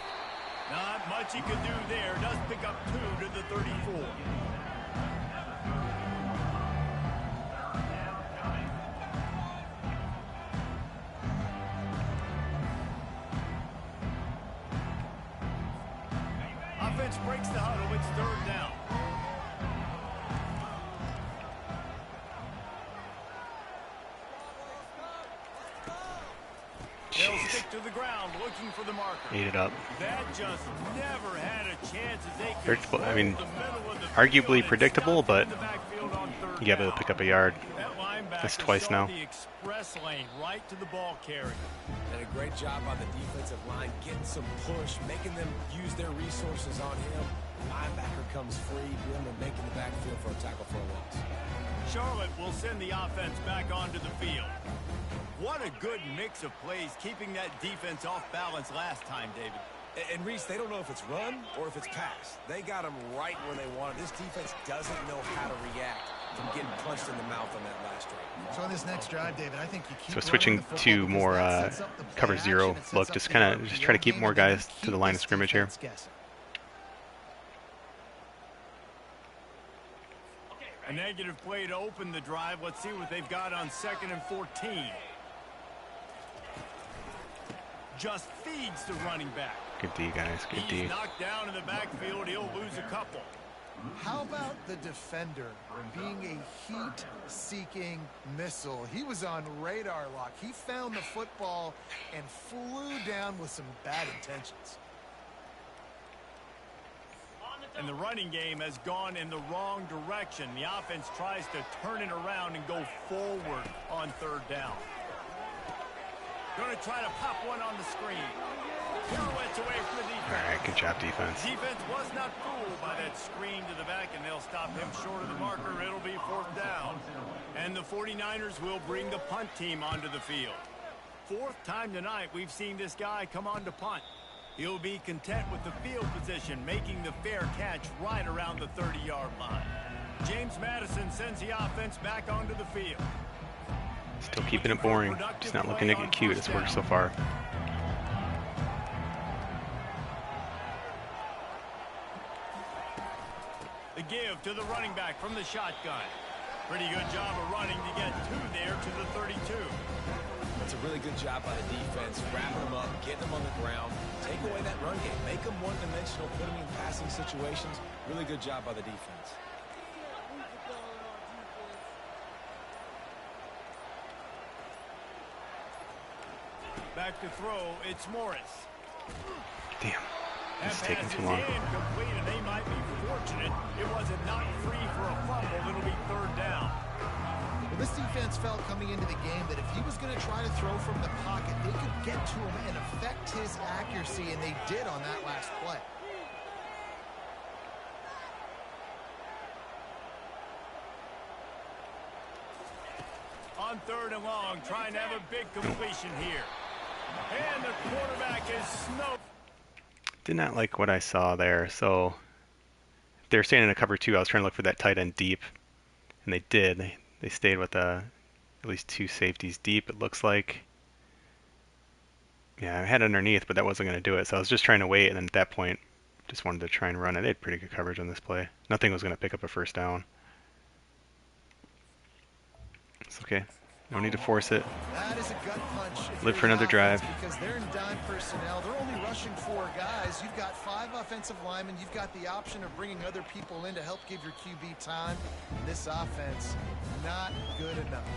Not much he could do there. Does pick up 2 to the 34. Offense breaks the huddle. It's third down. They'll stick to the ground, looking for the marker. Ate it up. That just never had a chance as they Predictable. I mean, the middle of the arguably field predictable, and but the backfield on third you got to down. pick up a yard. That linebacker That's twice saw now. the express lane right to the ball carrier. And a great job by the defensive line, getting some push, making them use their resources on him. Linebacker comes free, doing the making the backfield for a tackle for a loss. Charlotte will send the offense back onto the field. What a good mix of plays, keeping that defense off balance last time, David. And Reese, they don't know if it's run or if it's pass. They got them right where they want it. This defense doesn't know how to react from getting punched in the mouth on that last drive. So on this next drive, David, I think you keep So switching to more cover zero look, just try to keep more guys to the line of scrimmage here. A negative play to open the drive. Let's see what they've got on 2nd and 14. Just feeds the running back. Good D, guys. Good D. He's knocked down in the backfield. He'll lose a couple. How about the defender being a heat-seeking missile? He was on radar lock. He found the football and flew down with some bad intentions. And the running game has gone in the wrong direction. The offense tries to turn it around and go forward on third down. Going to try to pop one on the screen. Pirouettes away from the defense. All right, good job, defense. Defense was not fooled by that screen to the back, and they'll stop him short of the marker. It'll be fourth down. And the 49ers will bring the punt team onto the field. Fourth time tonight we've seen this guy come on to punt. He'll be content with the field position, making the fair catch right around the 30-yard line. James Madison sends the offense back onto the field. Still keeping it boring. Just not looking to get cute. It's worked so far. The give to the running back from the shotgun. Pretty good job of running to get 2 there to the 32. That's a really good job by the defense, wrapping them up, getting them on the ground, take away that run game, make them one-dimensional, put them in passing situations. Really good job by the defense. Back to throw, it's Morris. Damn. It's That taking pass too is long. incomplete, and they might be fortunate. It wasn't not free for a fumble. It'll be third down. Well, this defense felt coming into the game that if he was going to try to throw from the pocket, they could get to him and affect his accuracy, and they did on that last play. On third and long, trying to have a big completion here. And the quarterback is snowed. Did not like what I saw there. So if they're standing in a cover 2, I was trying to look for that tight end deep, and they did. They stayed with at least 2 safeties deep, it looks like. Yeah, I had it underneath, but that wasn't going to do it. So I was just trying to wait, and then at that point, just wanted to try and run it. They had pretty good coverage on this play. Nothing was going to pick up a first down. It's okay. No need to force it. That is a gut punch. Live for another drive. Because they're in dime personnel. They're only rushing 4 guys. You've got 5 offensive linemen. You've got the option of bringing other people in to help give your QB time. This offense, not good enough.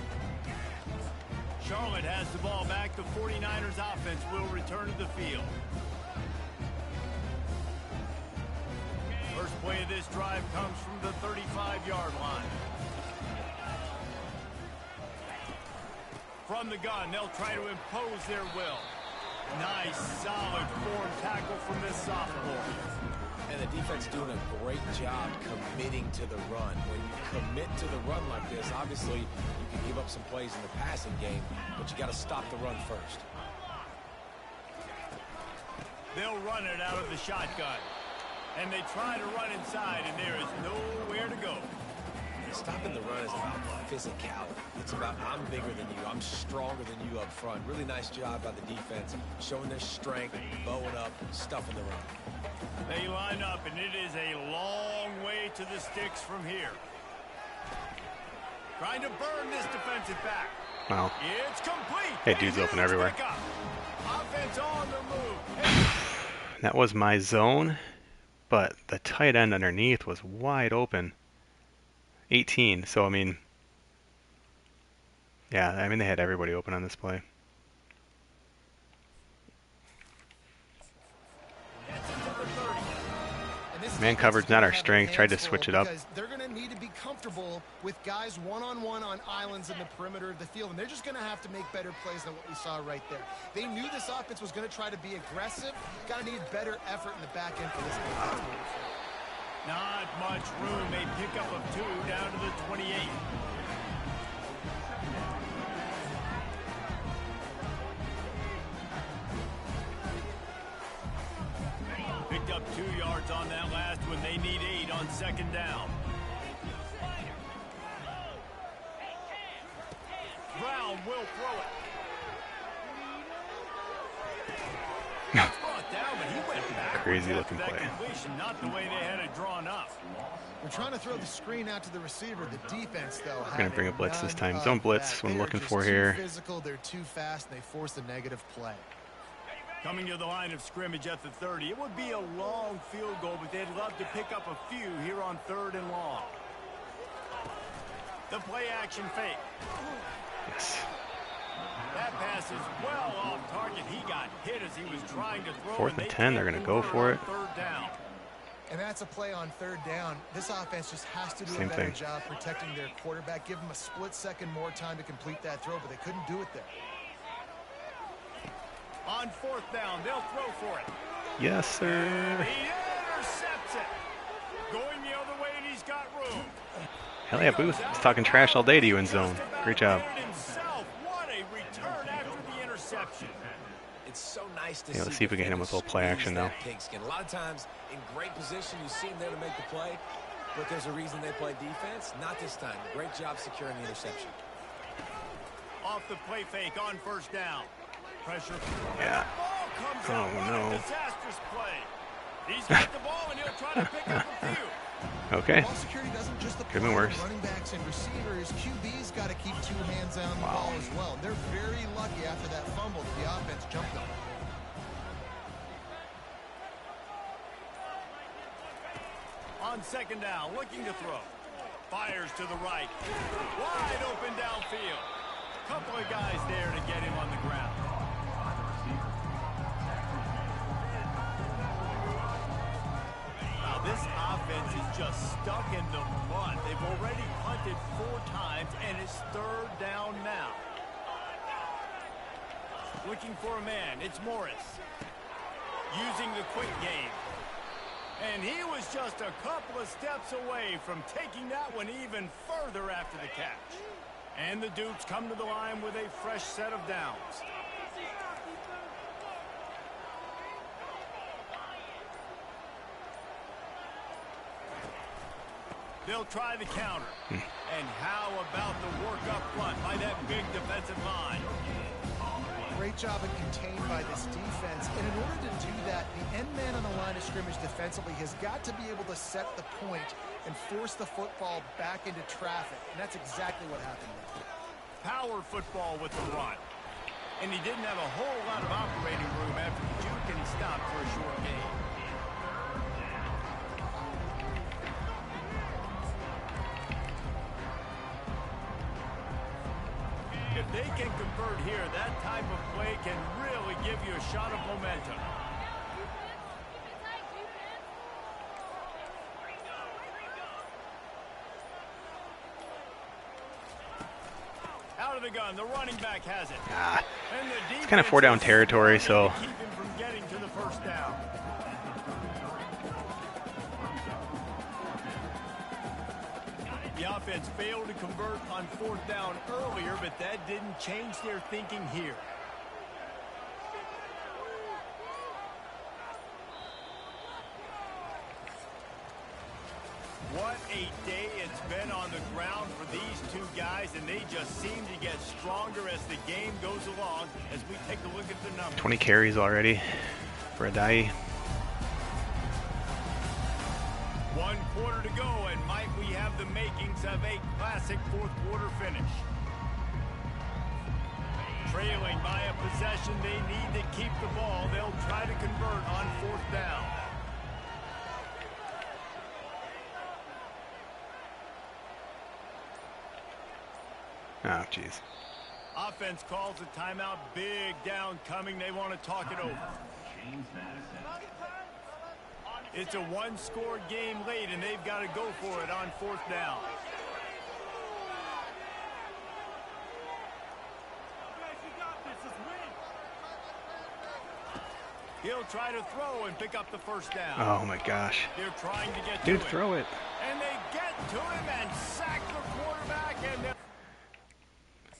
Charlotte has the ball back. The 49ers offense will return to the field. First play of this drive comes from the 35-yard line. From the gun, they'll try to impose their will. Nice, solid form tackle from this sophomore. And the defense doing a great job committing to the run. When you commit to the run like this, obviously you can give up some plays in the passing game, but you got to stop the run first. They'll run it out of the shotgun. And they try to run inside, and there is nowhere to go. Stopping the run is about physicality. It's about I'm bigger than you, I'm stronger than you up front. Really nice job by the defense, showing their strength, bowing up, stuffing the run. They line up, and it is a long way to the sticks from here. Trying to burn this defensive back. Wow. It's complete. Hey, dude's open everywhere. Offense on the move. That was my zone, but the tight end underneath was wide open. 18, so I mean, yeah, I mean they had everybody open on this play. Man coverage not our strength. Tried to switch it up. They're going to need to be comfortable with guys one-on-one on islands in the perimeter of the field, and they're just going to have to make better plays than what we saw right there. They knew this offense was going to try to be aggressive. Got to need better effort in the back end for this defense. Not much room. A pickup of 2 down to the 28. Picked up 2 yards on that last one. They need 8 on second down. Brown will throw it. Brought down, but he went back. Crazy looking play. Not the way they had it drawn up. We're trying to throw the screen out to the receiver. The defense, though, We're going to bring a blitz this time. Zone blitz is what I'm looking for here. They're physical, they're too fast, and they force a negative play. Coming to the line of scrimmage at the 30. It would be a long field goal, but they'd love to pick up a few here on 3rd and long. The play action fake. Yes. That pass is well off target. He got hit as he was trying to throw. 4th and 10, they're going to go for it. 3rd down. And that's a play on 3rd down. This offense just has to do Same a better thing. job protecting their quarterback. Give them a split second more time to complete that throw, but they couldn't do it there. On 4th down, they'll throw for it. Yes, sir. He intercepts it. Going the other way, and he's got room. Hell yeah, Booth. He's talking trash all day to you in zone. Great job. What a return after the interception. It's so nice to Yeah, let's see see if we can hit him with a little play action now. Pigskin. A lot of times in great position, you see him there to make the play, but there's a reason they play defense. Not this time. Great job securing the interception. Off the play fake on 1st down. Pressure. Yeah. Ball comes Oh, out. What no. a disastrous play. He's got the ball, and he'll try to pick up a few. Okay. Ball security doesn't just Could have been worse. running backs and receivers. QB's got to keep 2 hands on the ball as well. And they're very lucky after that fumble that the offense jumped on. On 2nd down, looking to throw. Fires to the right. Wide open downfield. Couple of guys there to get him on the ground. Now this offense is just stuck in the mud. They've already punted 4 times, and it's 3rd down now. Looking for a man. It's Morris. Using the quick game. And he was just a couple of steps away from taking that one even further after the catch. And the Dukes come to the line with a fresh set of downs. They'll try the counter. And how about the work up front by that big defensive line? Great job of contained by this defense. And in order to do that, the end man on the line of scrimmage defensively has got to be able to set the point and force the football back into traffic. And that's exactly what happened there. Power football with the run. And he didn't have a whole lot of operating room after the juke, and he stopped for a short gain. If they can convert here, that type of play can really give you a shot of momentum. Out of the gun, the running back has it. And the It's kind of 4-down territory, so keep him from getting to the first down. The offense failed to convert on 4th down earlier, but that didn't change their thinking here. What a day it's been on the ground for these two guys, and they just seem to get stronger as the game goes along as we take a look at the numbers. 20 carries already for Adai. 1 quarter to go, and might we have the makings of a classic 4th quarter finish. Trailing by a possession, they need to keep the ball. They'll try to convert on 4th down. Oh, jeez. Offense calls a timeout. Big down coming. They want to talk it over. It's a 1-score game late, and they've got to go for it on 4th down. He'll try to throw and pick up the first down. Oh my gosh. They're trying to get Dude, to throw it. And they get to him and sack the quarterback, and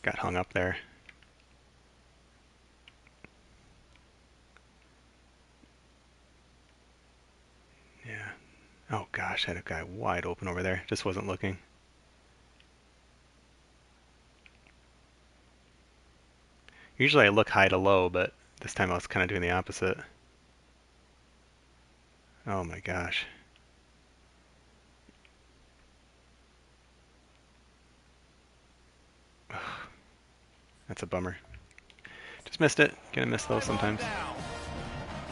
Got hung up there. Yeah. Oh gosh, I had a guy wide open over there. Just wasn't looking. Usually I look high to low, but this time I was kind of doing the opposite. Oh my gosh. That's a bummer. Just missed it. Gonna miss those sometimes.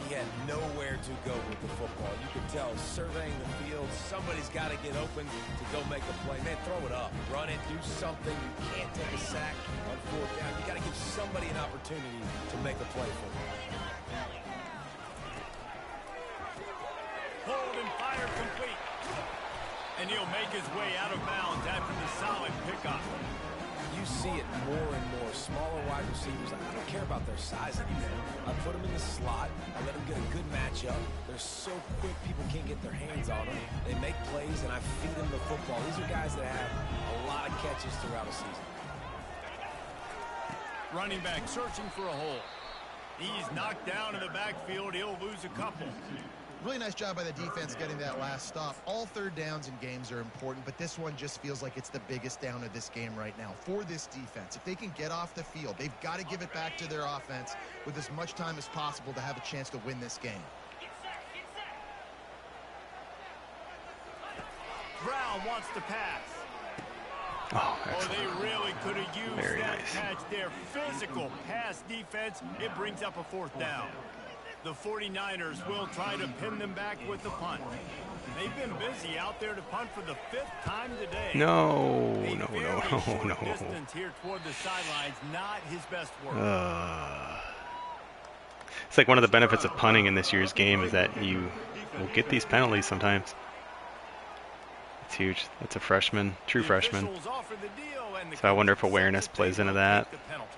He had nowhere to go with the football. You could tell, surveying the field, somebody's got to get open to go make a play. Man, throw it up. Run it. Do something. You can't take a sack on 4th down. You got to give somebody an opportunity to make a play for you. hold and fire complete. And he'll make his way out of bounds after the solid pickup. You see it more and more. Smaller wide receivers, I don't care about their size anymore. I put them in the slot. I let them get a good matchup. They're so quick, people can't get their hands on them. They make plays, and I feed them the football. These are guys that have a lot of catches throughout a season. Running back searching for a hole. He's knocked down in the backfield. He'll lose a couple. Really nice job by the defense getting that last stop. All third downs in games are important, but this one just feels like it's the biggest down of this game right now for this defense. If they can get off the field, they've got to give it back to their offense with as much time as possible to have a chance to win this game. Brown wants to pass. Oh, Oh, excellent. they really could have used Very that nice. catch there. Physical pass defense. It brings up a fourth down. The 49ers will try to pin them back with the punt. They've been busy out there to punt for the 5th time today. No, A no, very no, short no. distance here toward the sidelines. Not his best work. It's like one of the benefits of punting in this year's game is that you will get these penalties sometimes. It's huge. That's a freshman, true The freshman. officials offer the deal, and the So I wonder if coach awareness says that plays they into will that. take the penalty.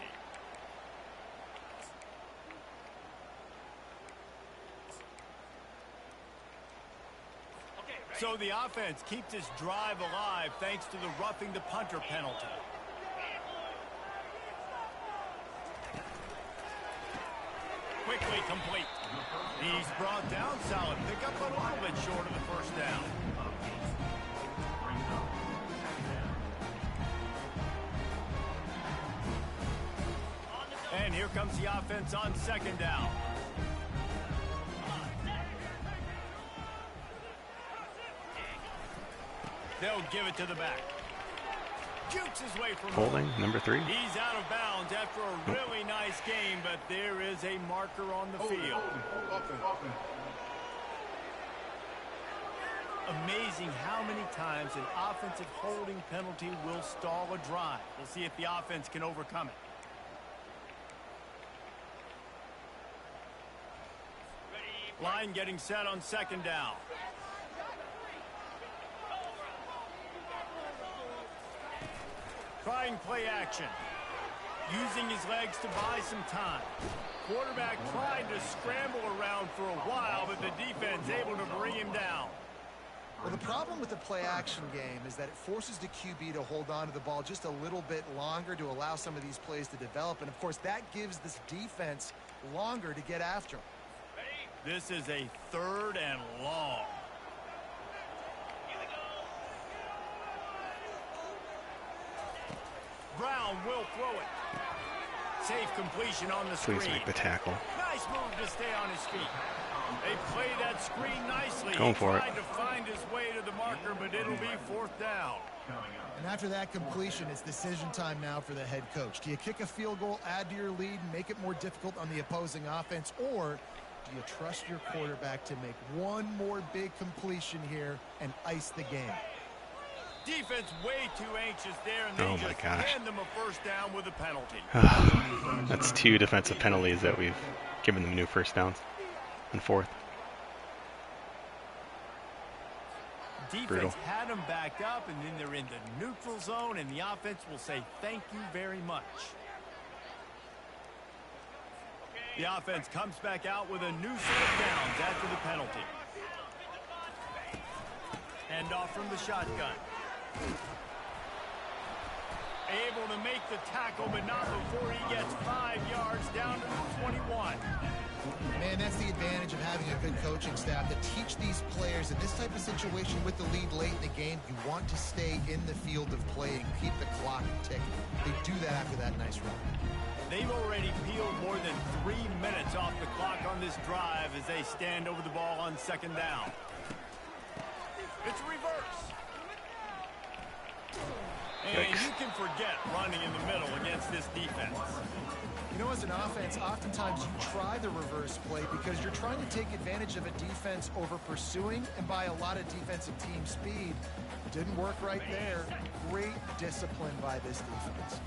So the offense keeps its drive alive thanks to the roughing the punter penalty. Quickly complete. He's brought down. Solid pickup, but a little bit short of the first down. Here comes the offense on second down. They'll give it to the back. Jukes his way from Holding, number 3. He's out of bounds after a really nice game, but there is a marker on the field. Amazing how many times an offensive holding penalty will stall a drive. We'll see if the offense can overcome it. Line getting set on second down. Trying play action. Using his legs to buy some time. Quarterback tried to scramble around for a while, but the defense able to bring him down. Well, the problem with the play-action game is that it forces the QB to hold on to the ball just a little bit longer to allow some of these plays to develop. And, of course, that gives this defense longer to get after him. This is a 3rd and long. Brown will throw it. Safe completion on the screen. Please make the tackle. Nice move to stay on his feet. They play that screen nicely. Going for it. Tried to find his way to the marker, but it'll be 4th down. And after that completion, it's decision time now for the head coach. Do you kick a field goal, add to your lead, and make it more difficult on the opposing offense, or do you trust your quarterback to make one more big completion here and ice the game? Defense way too anxious there, and they just hand them a 1st down with a penalty. That's 2 defensive penalties that we've given them new 1st downs and 4th. Defense Brutal. had them backed up, and then they're in the neutral zone, and the offense will say thank you very much. The offense comes back out with a new set of downs after the penalty. Hand off from the shotgun. Able to make the tackle, but not before he gets 5 yards down to the 21. Man, that's the advantage of having a good coaching staff to teach these players in this type of situation with the lead late in the game. You want to stay in the field of play and keep the clock ticking. They do that after that nice run. They've already peeled more than 3 minutes off the clock on this drive as they stand over the ball on second down. It's reverse. And you can forget running in the middle against this defense. You know, as an offense, oftentimes you try the reverse play because you're trying to take advantage of a defense over pursuing and by a lot of defensive team speed. Didn't work right there. Great discipline by this defense.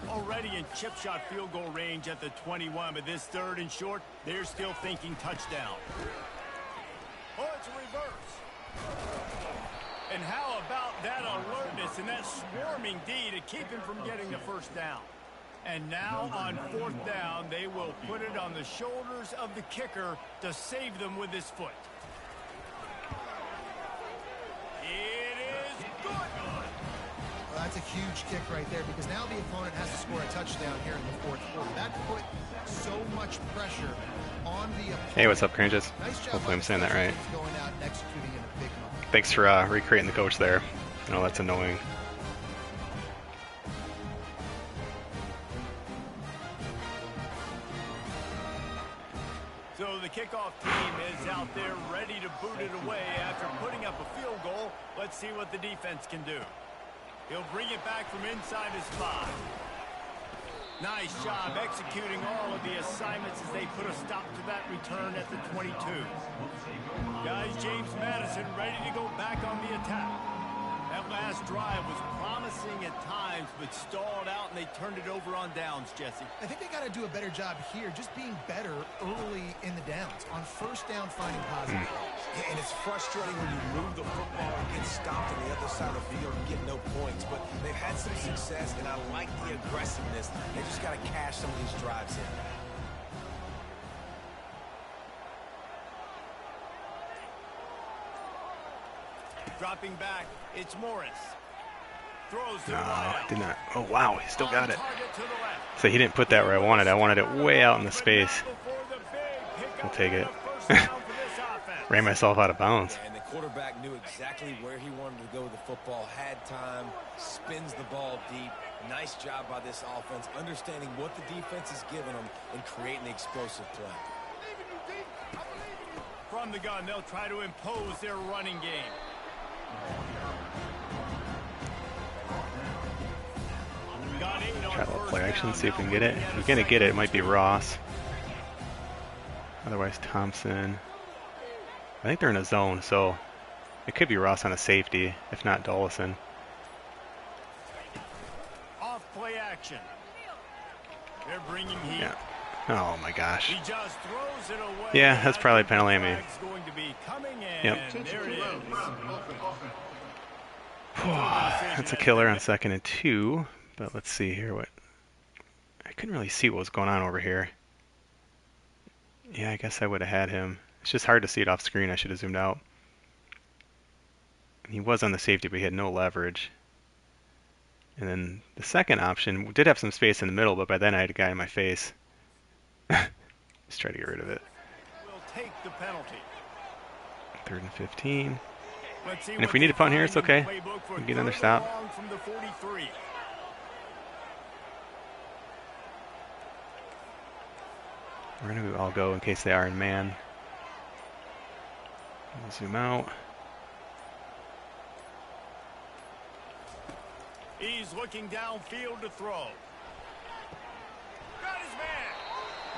Already in chip shot field goal range at the 21, but this 3rd and short, they're still thinking touchdown. Oh, it's a reverse. And how about that alertness and that swarming D to keep him from getting the 1st down? And now on 4th down, they will put it on the shoulders of the kicker to save them with his foot. It is good. Well, that's a huge kick right there because now the opponent has to score a touchdown here in the 4th quarter. That put so much pressure on the opponent. Hey, what's up, Cringes? Nice job. Hopefully I'm saying that right. Going out and executing in a big moment. Thanks for recreating the coach there. I know that's annoying. So the kickoff team is out there ready to boot it away after putting up a field goal. Let's see what the defense can do. He'll bring it back from inside his 5. Nice job executing all of the assignments as they put a stop to that return at the 22. Guys, James Madison ready to go back on the attack. That last drive was promising at times, but stalled out, and they turned it over on downs, Jesse. I think they got to do a better job here, just being better early in the downs. On 1st down, finding positive. Yeah, and it's frustrating when you move the football and get stopped on the other side of the field and get no points. But they've had some success, and I like the aggressiveness. They just got to cash some of these drives in. Dropping back, it's Morris. Throws to No, the wide I out. did not. Oh, wow, he still got it. Target to the left. So he didn't put that where I wanted. I wanted it way out in the space. Before the big pickup I'll take and it. a first down for this offense. Ran myself out of bounds. And the quarterback knew exactly where he wanted to go with the football, had time, spins the ball deep, Nice job by this offense, understanding what the defense is giving them and creating the explosive play. From the gun, they'll try to impose their running game. Try a little play action, see if we can get it. If we're gonna get it, it might be Ross. Otherwise, Thompson. I think they're in a zone, so it could be Ross on a safety, if not Dollison. Off play action. They're bringing heat. Yeah. Oh my gosh. He just throws it away. Yeah, that's probably a penalty on me. Going to be coming in. Yep. There it is. That's a killer on 2nd and 2. But let's see here what. I couldn't really see what was going on over here. Yeah, I guess I would have had him. It's just hard to see it off screen. I should have zoomed out. He was on the safety, but he had no leverage. And then the second option did have some space in the middle, but by then I had a guy in my face. Just try to get rid of it. We'll take the penalty. 3rd and 15. And if we need a punt here, it's okay. We can get another stop. From the 43. We're going to all go in case they are in man. Zoom out. He's looking downfield to throw. Got his man.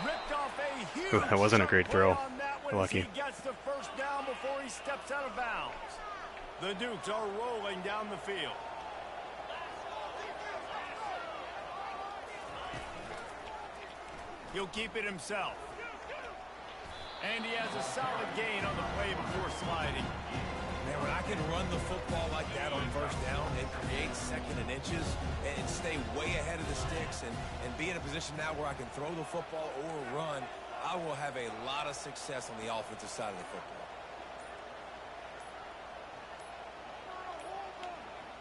Ripped off a huge. Ooh, that wasn't a great throw. Lucky. He gets the first down before he steps out of bounds. The Dukes are rolling down the field. He'll keep it himself. And he has a solid gain on the play before sliding. Man, when I can run the football like that on first down and create 2nd and inches and stay way ahead of the sticks and be in a position now where I can throw the football or run, I will have a lot of success on the offensive side of the football.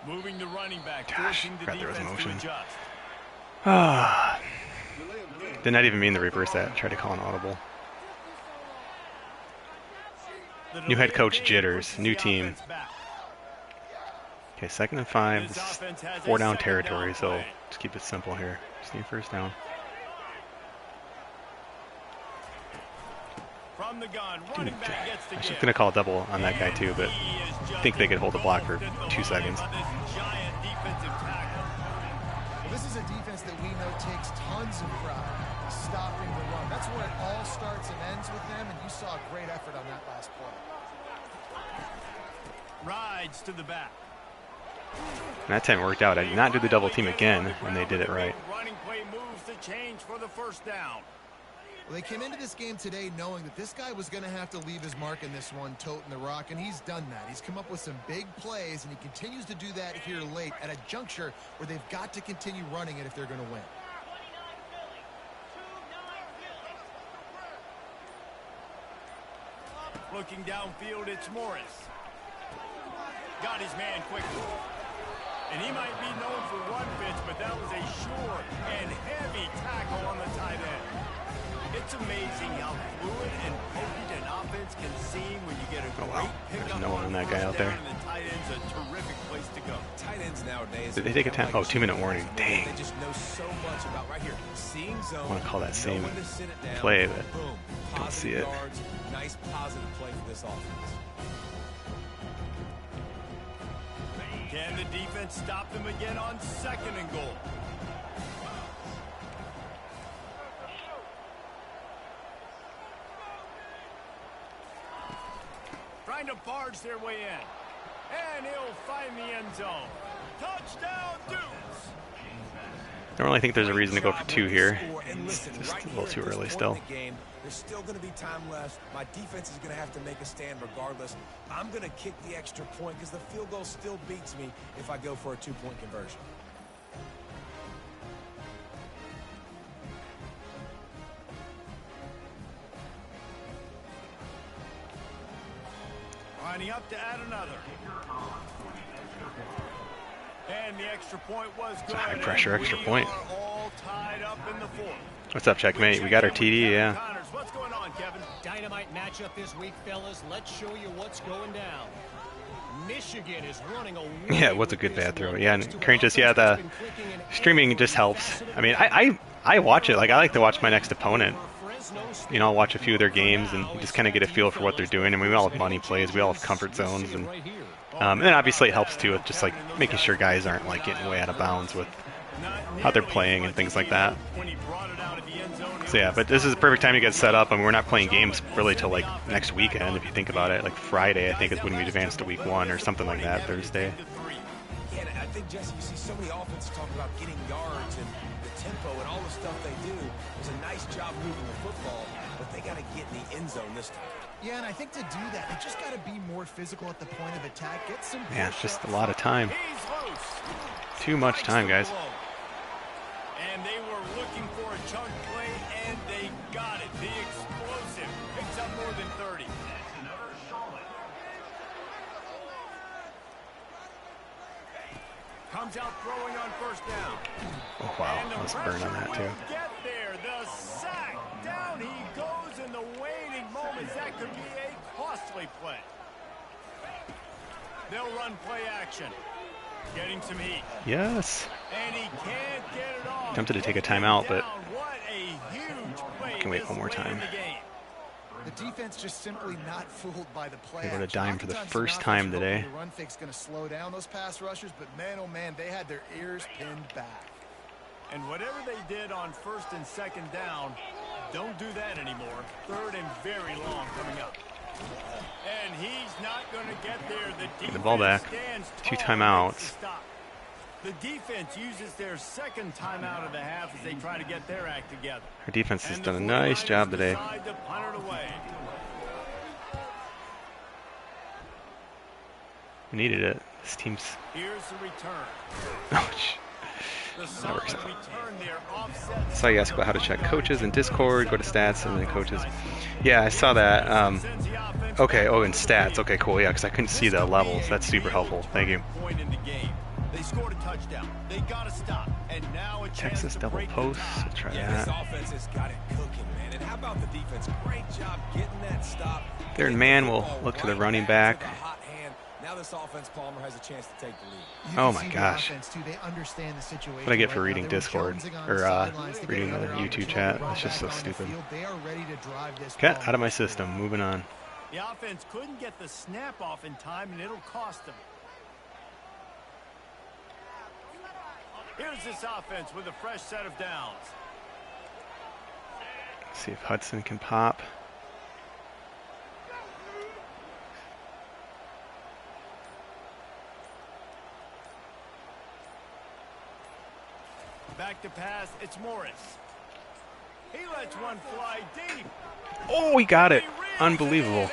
Moving the running back, forcing the defense to adjust. Did not even mean to reverse that. Tried to call an audible. New head coach jitters. New team. Okay, 2nd and 5. This is 4 down territory, so just keep it simple here. Just need first down. From the gun, running back gets the I was going to call a double on that guy too, but I think they could hold the block for 2 seconds. Well, this is a defense that we know takes tons of pride stopping the run. That's where it all starts and ends with them, and you saw a great effort on that last play. Rides to the back. And that time it worked out. I did not do the double team again, and they did it right. Running play moves to change for the first down. Well, they came into this game today knowing that this guy was going to have to leave his mark in this one, toting the rock, and he's done that. He's come up with some big plays, and he continues to do that here late at a juncture where they've got to continue running it if they're going to win. Looking downfield, it's Morris. Got his man quickly. And he might be known for run fits, but that was a sure and heavy tackle on the tight end. It's amazing how fluid and potent an offense can seem when you get a great pickup. There's no one on that guy out there. The tight end's a terrific place to go. Tight ends nowadays. Did they take a time? Oh, 2-minute warning. Dang. They just know so much about right here. Seeing zone. I want to call that same play, but don't see it. Yards, nice positive play for this offense. Can the defense stop them again on 2nd and goal? Trying to barge their way in. And he'll find the end zone. Touchdown, Dukes! I don't really think there's a reason to go for 2 here. It's just a little too early still. There's still going to be time left. My defense is going to have to make a stand regardless. I'm going to kick the extra point because the field goal still beats me if I go for a 2-point conversion. Lining up to add another. And the extra point was good. High pressure extra point. All tied up in the 4th. What's up, Checkmate? We got our TD, yeah. What's going on, Kevin? Dynamite matchup this week, fellas. Let's show you what's going down. Michigan is running away. Yeah, it was a good bad throw. Yeah, and Crane just, yeah, the streaming just helps. I mean, I watch it. Like, I like to watch my next opponent. You know, I'll watch a few of their games and just kind of get a feel for what they're doing. I mean, we all have money plays. We all have comfort zones. And then obviously it helps, too, with just, like, making sure guys aren't, like, getting way out of bounds with how they're playing and things like that. So, yeah, but this is the perfect time to get set up. I mean, we're not playing games really till, like, next weekend, if you think about it. Like, Friday, I think, is when we advance to week 1 or something like that, Thursday. Yeah, and I think, Jesse, you see so many offenses talk about getting yards and the tempo and all the stuff they do. It's a nice job moving the football, but they got to get in the end zone this time. Yeah, and I think to do that, they just got to be more physical at the point of attack. Get some. Yeah, it's just a lot of time. Too much time, guys. And they were looking for a chunk play, and they got it. The explosive picks up more than 30. Comes out throwing on first down. Oh, wow. Let's burn on that, too. Get there. The sack. Down he goes in the waning moments. That could be a costly play. They'll run play action. Getting some heat. Yes. And he can't get it off. Tempted to take a timeout, but what a huge play I can wait one more time. The defense just simply not fooled by the play. They wrote a dime for the first time today. The run fake's going to slow down those pass rushers, but man, oh man, they had their ears pinned back. And whatever they did on first and second down, don't do that anymore. Third and very long coming up. And he's not going to get there. Get the ball back. 2 timeouts. The defense uses their second timeout of the half as they try to get their act together. Our defense has done a nice job today. We needed it. This team's. Here's the return. Oh, that works out. Saw you ask about how to check coaches in Discord. Go to stats and then coaches. Yeah, I saw that. Okay. Oh, in stats. Okay, cool. Yeah, because I couldn't see the levels. That's super helpful. Thank you. They scored a touchdown. They got to stop. And now a Texas double post. Let's try that. This offense has got it cooking, man. And how about the defense? Great job getting that stop. Third man will look to the running back. Now this offense, Palmer has a chance to take the lead. Oh my gosh. They understand the situation. What I get for reading Discord or reading the YouTube chat. It's just so stupid. Get out of my system. Moving on. The offense couldn't get the snap off in time, and it'll cost them. Here's this offense with a fresh set of downs. See if Hudson can pop. Back to pass, it's Morris. He lets one fly deep. Oh, he got it. Unbelievable.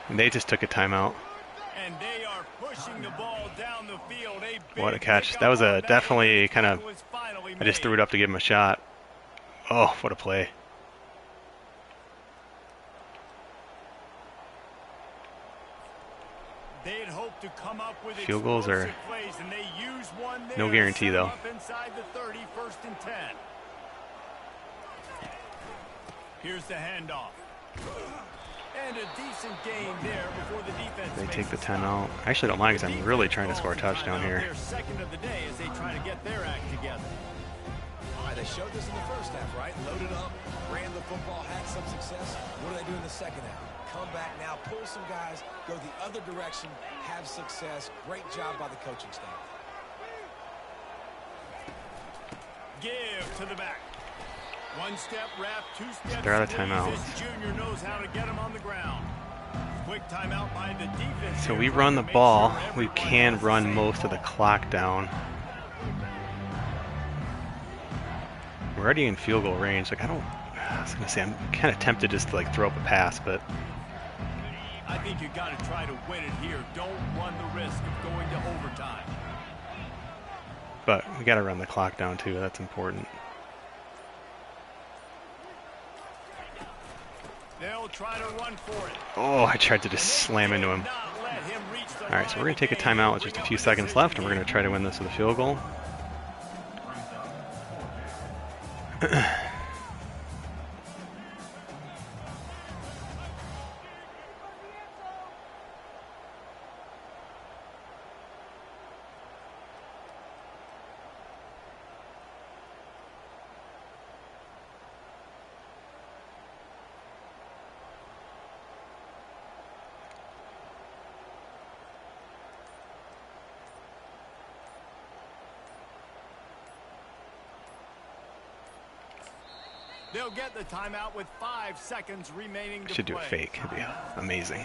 And they just took a timeout. And they are pushing the ball down the field. What a catch. That was a definitely kind of, I just threw it up to give him a shot. Oh, what a play. They'd hope to come up with field goals are plays, and they use one there no guarantee though. Inside the 30, first and 10. Here's the handoff. And a decent game there before the defense. They take the timeout. I actually don't mind because I'm really trying to score a touchdown here. Second of the day as they try to get their act together. All right, they showed this in the first half, right? Loaded up, ran the football, had some success. What do they do in the second half? Come back now, pull some guys, go the other direction, have success. Great job by the coaching staff. Give to the back. One step wrap, 2 steps. They're out of timeout. Junior knows how to get him on the ground. Quick timeout by the defense. So we run the ball. We can run most of the clock down. We're already in field goal range. Like I was gonna say I'm kind of tempted just to like throw up a pass, but I think you got to try to win it here. Don't run the risk of going to overtime. But we got to run the clock down too. That's important. They'll try to run for it. Oh, I tried to just slam into him. All right, so we're going to take a timeout with just a few seconds left, and we're going to try to win this with a field goal. They'll get the timeout with 5 seconds remaining to Should do a play. fake. It'd be amazing.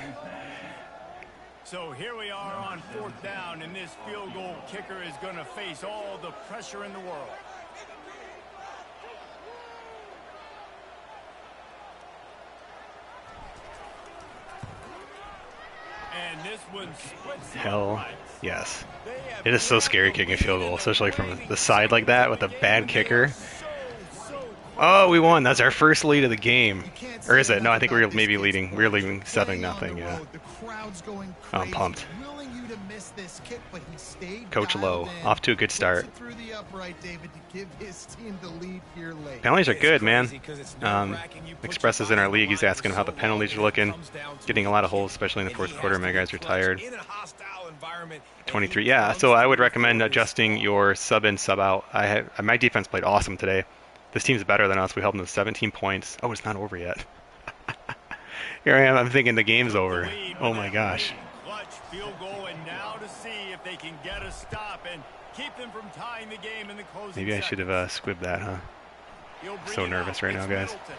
So here we are on 4th down, and this field goal kicker is going to face all the pressure in the world. And this one splits the Hell uprights. yes. They have It is so cleared scary the kicking a lead field in goal, the especially from opening the side like that with a bad kicker. So Oh, we won. That's our first lead of the game. You can't Or say is it? No, I enough think we about were this maybe kid's leading. We were leading playing on 7-0. the Yeah. road, the crowd's going I'm crazy. pumped. Willing you to miss this kick, but he stayed Coach dialed Lowe, in. off to a good Puts start. it through the upright, David, to give his team the lead here late. Penalties are It's good, man. crazy 'cause it's nerve-wracking. You put Express your is in our body on league. the He's line asking for how the so penalties long, are looking. it comes down to Getting a a lot of kick, holes, especially in the and fourth he quarter. has My to guys be are clutch tired. in a hostile environment, and 23. he Yeah, comes so I would through recommend for his adjusting squad. your sub in, sub out. My defense played awesome today. This team's better than us. We held them to 17 points. Oh, it's not over yet. Here I am. I'm thinking the game's over. Oh my gosh. Clutch field goal, and now to see if they can get a stop and keep them from tying the game in the closing Maybe I should have squibbed that, huh? He'll bring so it nervous out. right now, It's guys. Middleton.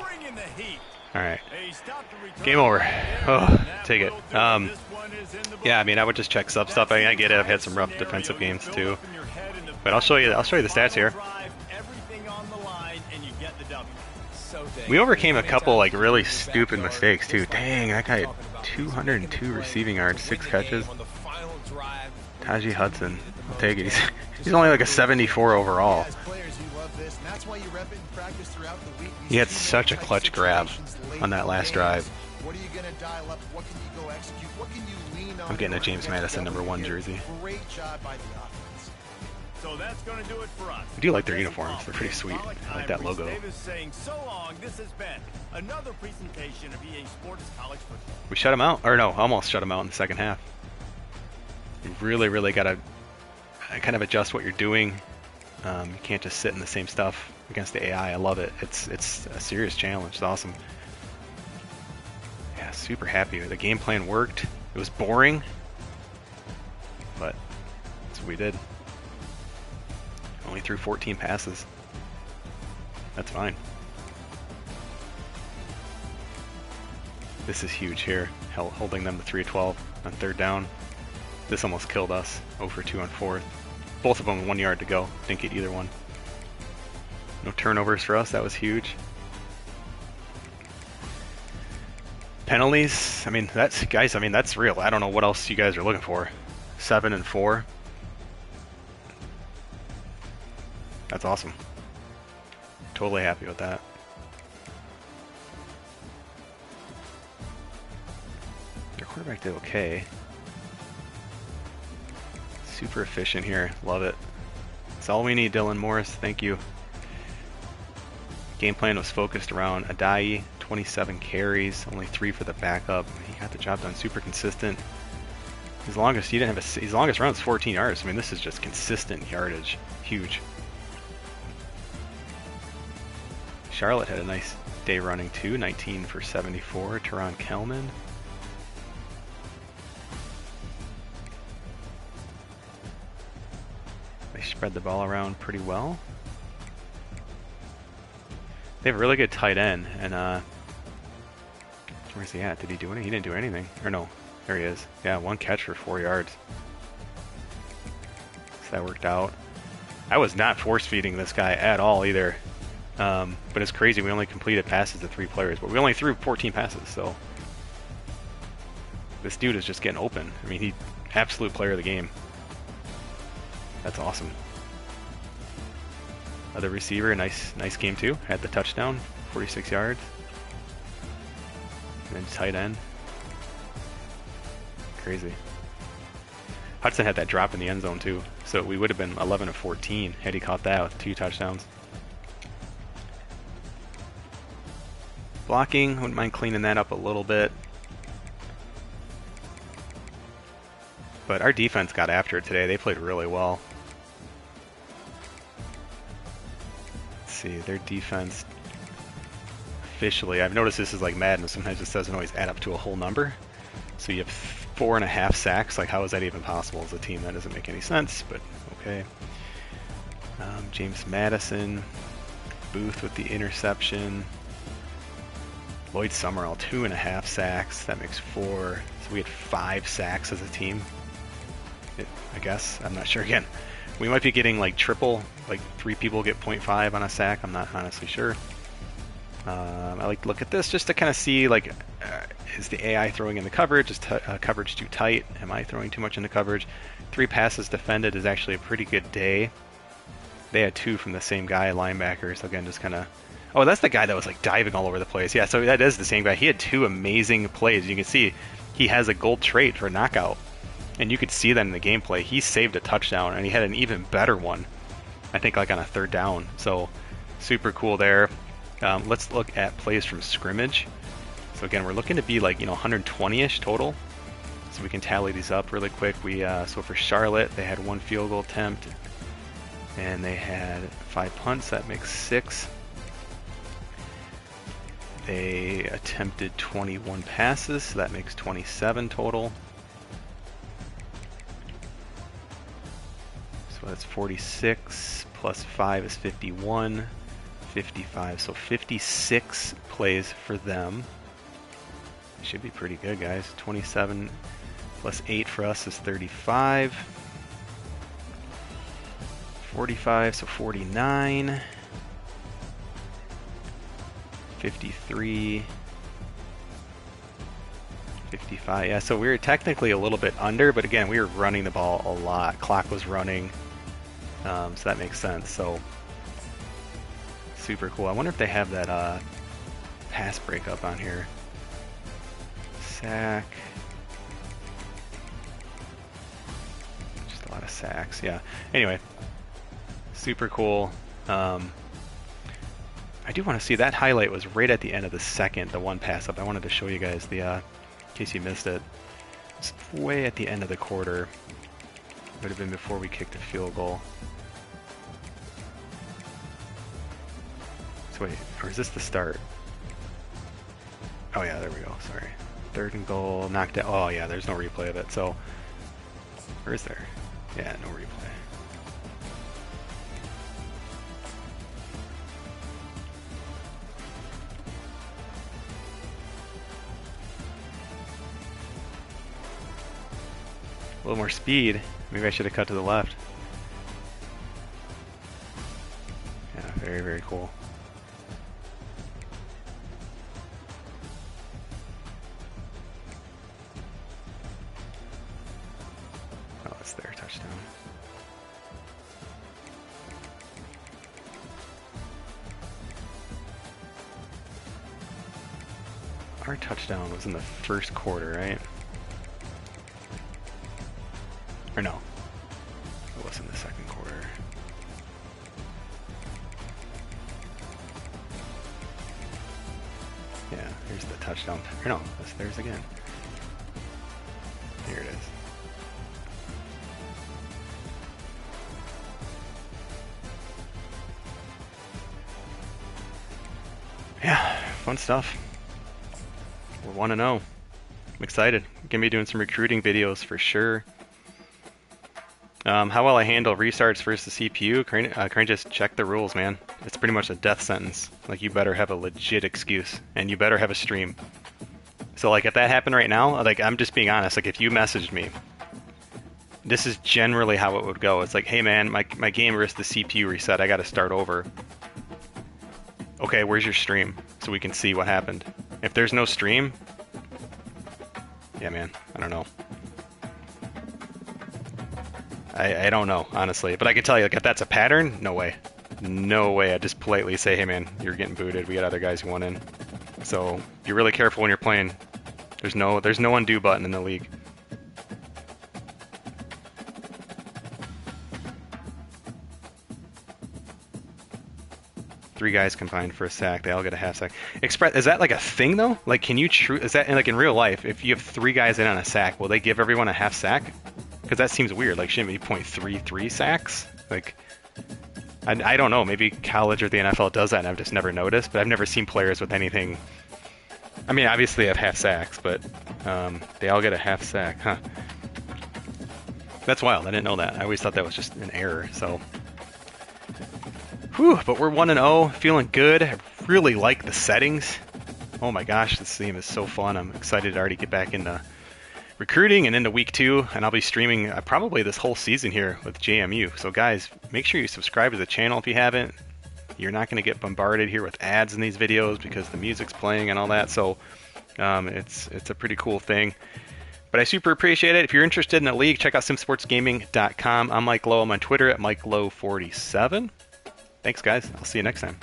Bring in the heat. All right. They stopped the return Game over. right there, Oh, and that take it. will do This one is in the Yeah, I book. mean, I would just check sub stuff. I get it. I've had some rough Scenario defensive you games build too. up in your head in the But I'll show you the stats here. drive, everything on the line, and you get the W. So dang. We overcame a How many couple like times really in the stupid backyard, mistakes too. just like Dang, that guy we're had talking about. 202 receiving yards, 6 Win the game catches. on the final drive. Tajee Hudson, I'll take it. He's only like a 74 overall. As players, you love this, and that's why you rep it in practice throughout the week. He had such a clutch grab on that last drive. What are you going to dial up? What can you go execute? What can you lean on? I'm getting a in order to James get Madison the W #1 here? jersey. Great job by the offense. So that's going to do it for us. I do like their uniforms. They're pretty sweet. I like that logo. Davis saying so long. This has been another presentation of EA Sports College Football. We shut him out, or no, almost shut him out in the second half. You really got to kind of adjust what you're doing. You can't just sit in the same stuff against the AI. I love it. It's a serious challenge. It's awesome. Yeah, super happy. The game plan worked. It was boring, but that's what we did. Only threw 14 passes. That's fine. This is huge here, holding them to 3-12 on 3rd down. This almost killed us. 0 for 2 on 4th. Both of them 1 yard to go. Didn't get either one. No turnovers for us. That was huge. Penalties. I mean, that's real. I don't know what else you guys are looking for. 7 and 4. That's awesome. Totally happy with that. Their quarterback did okay. Super efficient here. Love it. That's all we need, Dylan Morris. Thank you. Game plan was focused around Adai, 27 carries, only 3 for the backup. He got the job done. Super consistent. His longest run is 14 yards. I mean, this is just consistent yardage. Huge. Charlotte had a nice day running too. 19 for 74. Teron Kelman. They spread the ball around pretty well. They have a really good tight end, and where's he at? Did he do anything? He didn't do anything. Or no, there he is. Yeah, 1 catch for 4 yards. So that worked out. I was not force feeding this guy at all either. But it's crazy. We only completed passes to 3 players, but we only threw 14 passes. So this dude is just getting open. I mean, he absolute player of the game. That's awesome. Other receiver, nice game too. Had the touchdown, 46 yards. And then tight end. Crazy. Hudson had that drop in the end zone too. So we would have been 11 of 14 had he caught that with 2 touchdowns. Blocking, wouldn't mind cleaning that up a little bit. But our defense got after it today. They played really well. Let's see, their defense officially, I've noticed this is like Madden. Sometimes it doesn't always add up to a whole number. So you have 4.5 sacks. Like, how is that even possible as a team? That doesn't make any sense, but okay. James Madison, Booth with the interception. Lloyd Summerall, 2.5 sacks. That makes 4. So we had 5 sacks as a team. I guess. I'm not sure. Again, we might be getting like triple, like 3 people get 0.5 on a sack. I'm not honestly sure. I like to look at this just to kind of see, like, is the AI throwing in the coverage? Is coverage too tight? Am I throwing too much into coverage? 3 passes defended is actually a pretty good day. They had 2 from the same guy, linebackers. Again, just kind of... Oh, that's the guy that was like diving all over the place. Yeah, so that is the same guy. He had 2 amazing plays. You can see he has a gold trait for knockout. And you could see that in the gameplay. He saved a touchdown, and he had an even better one, I think, like on a 3rd down. So super cool there. Let's look at plays from scrimmage. So again, we're looking to be like, 120-ish total. So we can tally these up really quick. So for Charlotte, they had 1 field goal attempt, and they had 5 punts. That makes 6. They attempted 21 passes, so that makes 27 total. So that's 46 plus 5 is 51. 55, so 56 plays for them. Should be pretty good, guys. 27 plus 8 for us is 35. 45, so 49. 53. 55. Yeah, so we were technically a little bit under, but again, we were running the ball a lot. Clock was running, so that makes sense. So super cool. I wonder if they have that pass breakup on here. Sack. Just a lot of sacks. Yeah. Anyway, super cool. I do want to see that highlight was right at the end of the second, the one pass up. I wanted to show you guys the in case you missed it. It's way at the end of the quarter. Would have been before we kicked a field goal. So wait, or is this the start? Oh yeah, there we go, sorry. 3rd and goal, knocked out. Oh yeah, there's no replay of it, so... Or is there? Yeah, no replay. A little more speed. Maybe I should have cut to the left. Yeah, very, very cool. Oh, it's their touchdown. Our touchdown was in the 1st quarter, right? Or no, it was in the 2nd quarter. Yeah, here's the touchdown. Or no, that's theirs again. Here it is. Yeah, fun stuff. We're 1-0. I'm excited. Gonna be doing some recruiting videos for sure. How well I handle restarts versus CPU? Crane just check the rules, man. It's pretty much a death sentence. Like, you better have a legit excuse, and you better have a stream. So, like, if that happened right now, like, I'm just being honest. Like, if you messaged me, this is generally how it would go. It's like, hey, man, my game risked the CPU reset. I got to start over. Okay, where's your stream? So we can see what happened. If there's no stream, yeah, man, I don't know. I don't know, honestly. But I can tell you, like, if that's a pattern, no way. No way. I just politely say, hey, man, you're getting booted. We got other guys who want in. So be really careful when you're playing. There's no undo button in the league. Three guys combined for a sack. They all get a half sack. Is that like a thing, though? Like, can you is that, like, in real life, if you have 3 guys in on a sack, will they give everyone a half sack? Because that seems weird. Like, shouldn't it be 0.33 sacks? Like, I don't know. Maybe college or the NFL does that, and I've just never noticed. But I've never seen players with anything. I mean, obviously they have half sacks, but they all get a half sack, huh? That's wild. I didn't know that. I always thought that was just an error. So Whew, but we're 1-0, feeling good. I really like the settings. Oh my gosh, this theme is so fun. I'm excited to already get back into recruiting and into week 2, and I'll be streaming probably this whole season here with JMU. So guys, make sure you subscribe to the channel if you haven't. You're not going to get bombarded here with ads in these videos because the music's playing and all that. So it's a pretty cool thing. But I super appreciate it. If you're interested in a league, check out simsportsgaming.com. I'm Mike Lowe. I'm on Twitter at MikeLowe47. Thanks, guys. I'll see you next time.